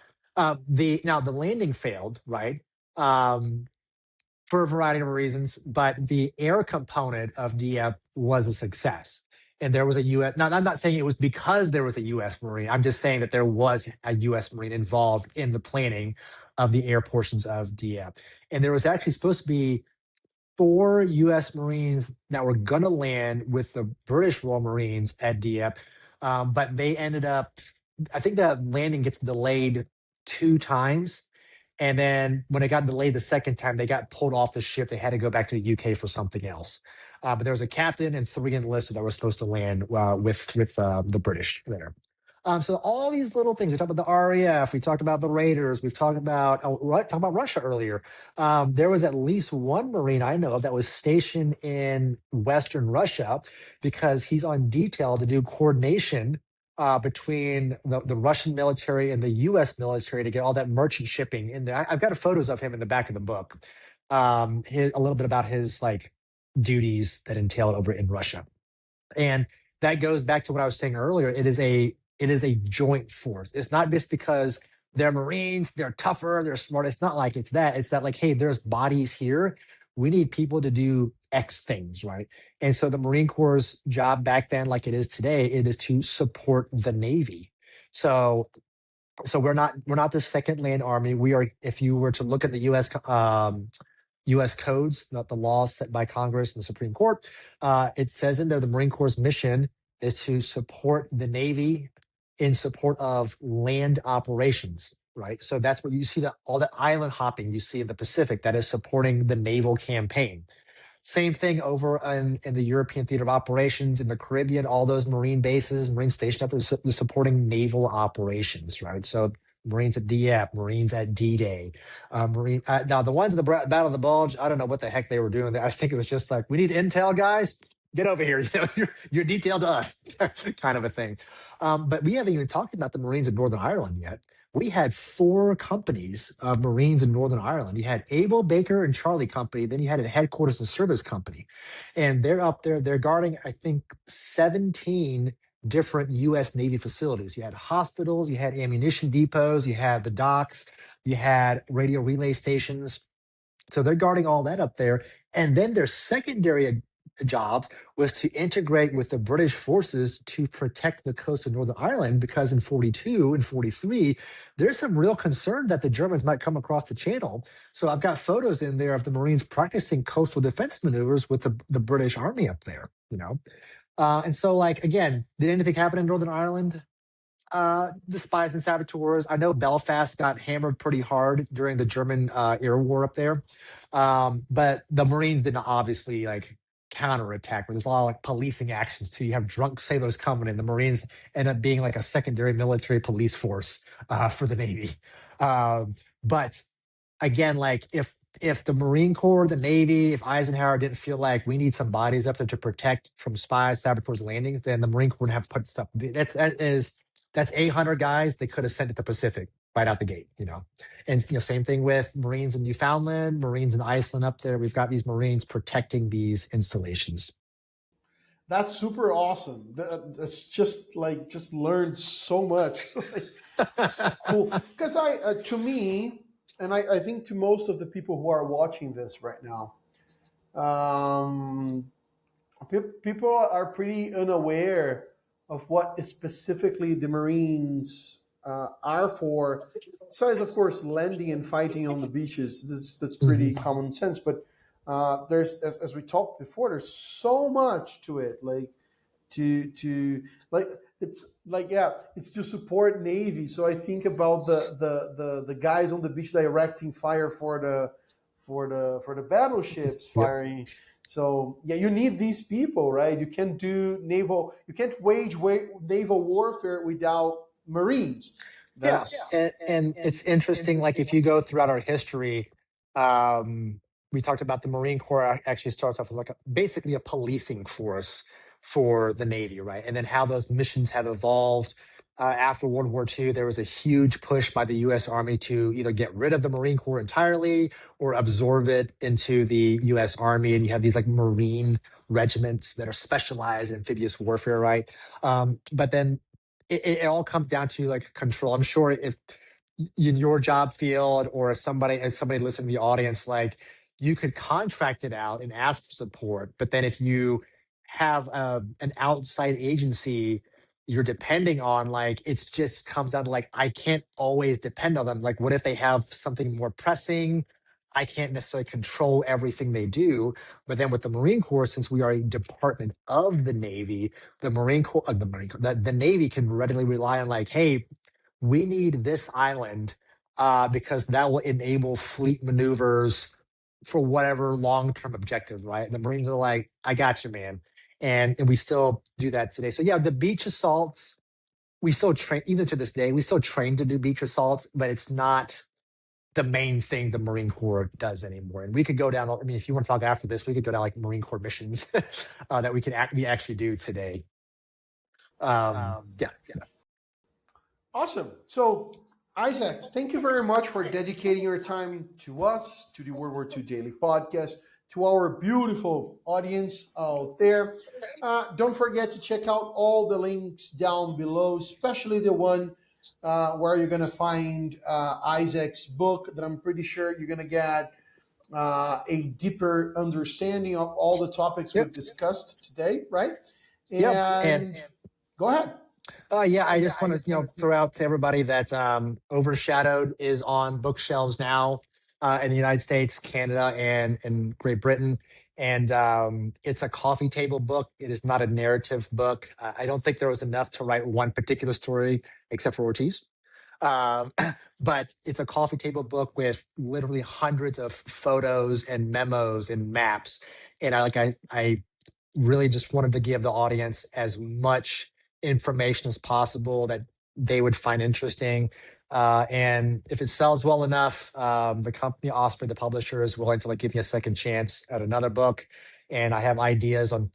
The landing failed, right? For a variety of reasons, but the air component of Dieppe was a success. And there was a U.S. Now, I'm not saying it was because there was a U.S. Marine. I'm just saying that there was a U.S. Marine involved in the planning of the air portions of Dieppe. And there was actually supposed to be 4 U.S. Marines that were going to land with the British Royal Marines at Dieppe, but they ended up, I think the landing gets delayed 2 times. And then when it got delayed the second time, they got pulled off the ship. They had to go back to the UK for something else. But there was a captain and 3 enlisted that were supposed to land with the British there. So all these little things. We talked about the RAF. We talked about the Raiders. We've talked about Russia earlier. There was at least one Marine I know of that was stationed in Western Russia because he's on detail to do coordination between the Russian military and the U.S. military to get all that merchant shipping in there. I've got photos of him in the back of the book. A little bit about his duties that entailed over in Russia. And that goes back to what I was saying earlier. It is a joint force. It's not just because they're Marines, they're tougher, they're smart. It's not like it's that. It's that hey, there's bodies here. We need people to do X things, right? And so the Marine Corps' job back then, like it is today, it is to support the Navy. So we're not the second land army. We are, if you were to look at the U.S. codes, not the laws set by Congress and the Supreme Court, it says in there the Marine Corps' mission is to support the Navy in support of land operations, right? So that's where you see all the island hopping you see in the Pacific that is supporting the naval campaign. Same thing over in the European theater of operations, in the Caribbean, all those Marine bases, Marine stations out there, they're supporting naval operations, right? So Marines at Dieppe, Marines at D-Day. Now, the ones at the Battle of the Bulge, I don't know what the heck they were doing there. I think it was just we need intel, guys. Get over here. You're detailed to us, kind of a thing. But we haven't even talked about the Marines in Northern Ireland yet. We had 4 companies of Marines in Northern Ireland. You had Abel, Baker, and Charlie Company. Then you had a headquarters and service company. And they're up there. They're guarding, I think, 17 different U.S. Navy facilities. You had hospitals, you had ammunition depots, you had the docks, you had radio relay stations. So they're guarding all that up there. And then their secondary jobs was to integrate with the British forces to protect the coast of Northern Ireland, because in 42 and 43, there's some real concern that the Germans might come across the channel. So I've got photos in there of the Marines practicing coastal defense maneuvers with the British Army up there, And so, again, did anything happen in Northern Ireland? The spies and saboteurs. I know Belfast got hammered pretty hard during the German air war up there, but the Marines didn't obviously counterattack. But there's a lot of policing actions too. You have drunk sailors coming in. The Marines end up being a secondary military police force for the Navy. But again, if the Marine Corps, the Navy, if Eisenhower didn't feel like we need some bodies up there to protect from spies, saboteurs, landings, then the Marine Corps would have put stuff. That's 800 guys they could have sent to the Pacific right out the gate, And same thing with Marines in Newfoundland, Marines in Iceland up there. We've got these Marines protecting these installations. That's super awesome. That's just learned so much. So cool. Because to me, and I think to most of the people who are watching this right now, people are pretty unaware of what specifically the Marines are for. Besides, of course, landing and fighting on the beaches, that's pretty common sense. But there's, as we talked before, there's so much to it. To it's like, yeah, it's to support Navy. So I think about the guys on the beach directing fire for the battleships Yep. firing. So yeah, you need these people, right? You can't wage naval warfare without Marines. Yeah, That's and it's interesting. Like if you go throughout our history, um, we talked about the Marine Corps actually starts off as like basically a policing force for the Navy, right? And then how those missions have evolved. After World War II, there was a huge push by the U.S. Army to either get rid of the Marine Corps entirely or absorb it into the U.S. Army. And you have these like Marine regiments that are specialized in amphibious warfare, right? But then it all comes down to like control. I'm sure if in your job field or as somebody listening to the audience, like you could contract it out and ask for support, but then if you have an outside agency you're depending on, like it's just comes down to like I can't always depend on them. Like what if they have something more pressing? I can't necessarily control everything they do. But then with the Marine Corps, since we are a department of the Navy, the Navy can readily rely on like, hey, we need this island because that will enable fleet maneuvers for whatever long-term objectives, right? The Marines are like, I got you, man. And we still do that today. So yeah, the beach assaults, we still train, even to this day, we still train to do beach assaults, but it's not the main thing the Marine Corps does anymore. And we could go down, I mean, if you want to talk after this, we could go down like Marine Corps missions that we actually do today. Yeah. awesome. So, Isaac, thank you very much for dedicating your time to us, to the World War II Daily Podcast, to our beautiful audience out there. Don't forget to check out all the links down below, especially the one where you're going to find Isaac's book, that I'm pretty sure you're going to get a deeper understanding of all the topics we've Yep. discussed today, right? Yep. And And go ahead. yeah, I just want to throw out to everybody that Overshadowed is on bookshelves now in the United States, Canada, and Great Britain. And it's a coffee table book. It is not a narrative book. I don't think there was enough to write one particular story, except for Ortiz. Um, but it's a coffee table book with literally hundreds of photos and memos and maps. And I really just wanted to give the audience as much information as possible that they would find interesting. And if it sells well enough, the company Osprey, the publisher, is willing to like give me a second chance at another book. And I have ideas on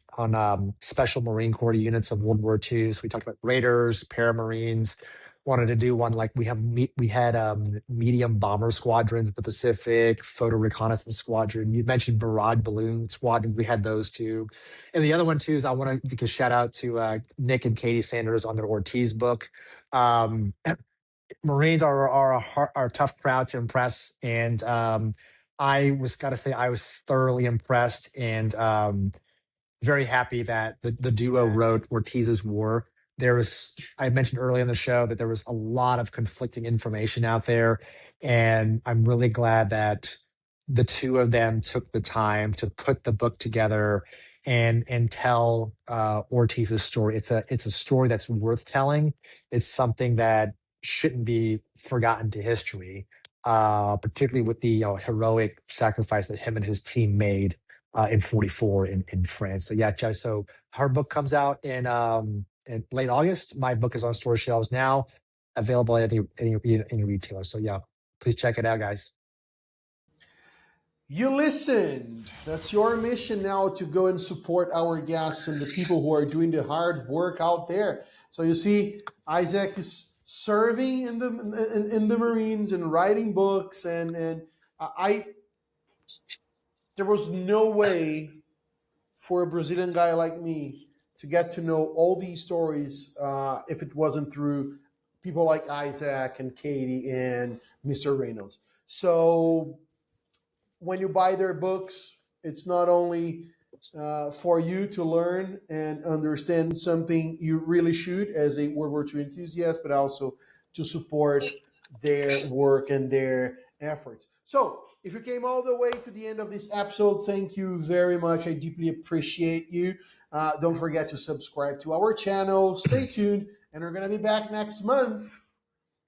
special Marine Corps units of World War II. So we talked about Raiders, Paramarines. Wanted to do one like we had medium bomber squadrons in the Pacific, photo reconnaissance squadron. You mentioned barrage balloon squadrons. We had those too. And the other one too is I want to give a shout out to Nick and Katie Sanders on their Ortiz book. Um, Marines are a tough crowd to impress, and I was got to say I was thoroughly impressed and very happy that the duo wrote Ortiz's War. There was, I mentioned earlier in the show that there was a lot of conflicting information out there. And I'm really glad that the two of them took the time to put the book together and tell Ortiz's story. It's a story that's worth telling. It's something that shouldn't be forgotten to history, particularly with the heroic sacrifice that him and his team made in 44 in France. So yeah, so her book comes out in late August. My book is on store shelves now, available at any retailer. So yeah, please check it out, guys. You listened. That's your mission now, to go and support our guests and the people who are doing the hard work out there. So you see, Isaac is serving in the Marines and writing books, and I there was no way for a Brazilian guy like me to get to know all these stories if it wasn't through people like Isaac and Katie and Mr. Reynolds. So when you buy their books, it's not only for you to learn and understand something you really should as a World War II enthusiast, but also to support their work and their efforts. So If you came all the way to the end of this episode, thank you very much. I deeply appreciate you. Don't forget to subscribe to our channel. Stay tuned, and we're going to be back next month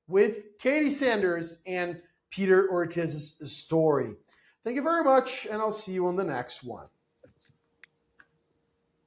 with Katie Sanders and Peter Ortiz's story. Thank you very much, and I'll see you on the next one.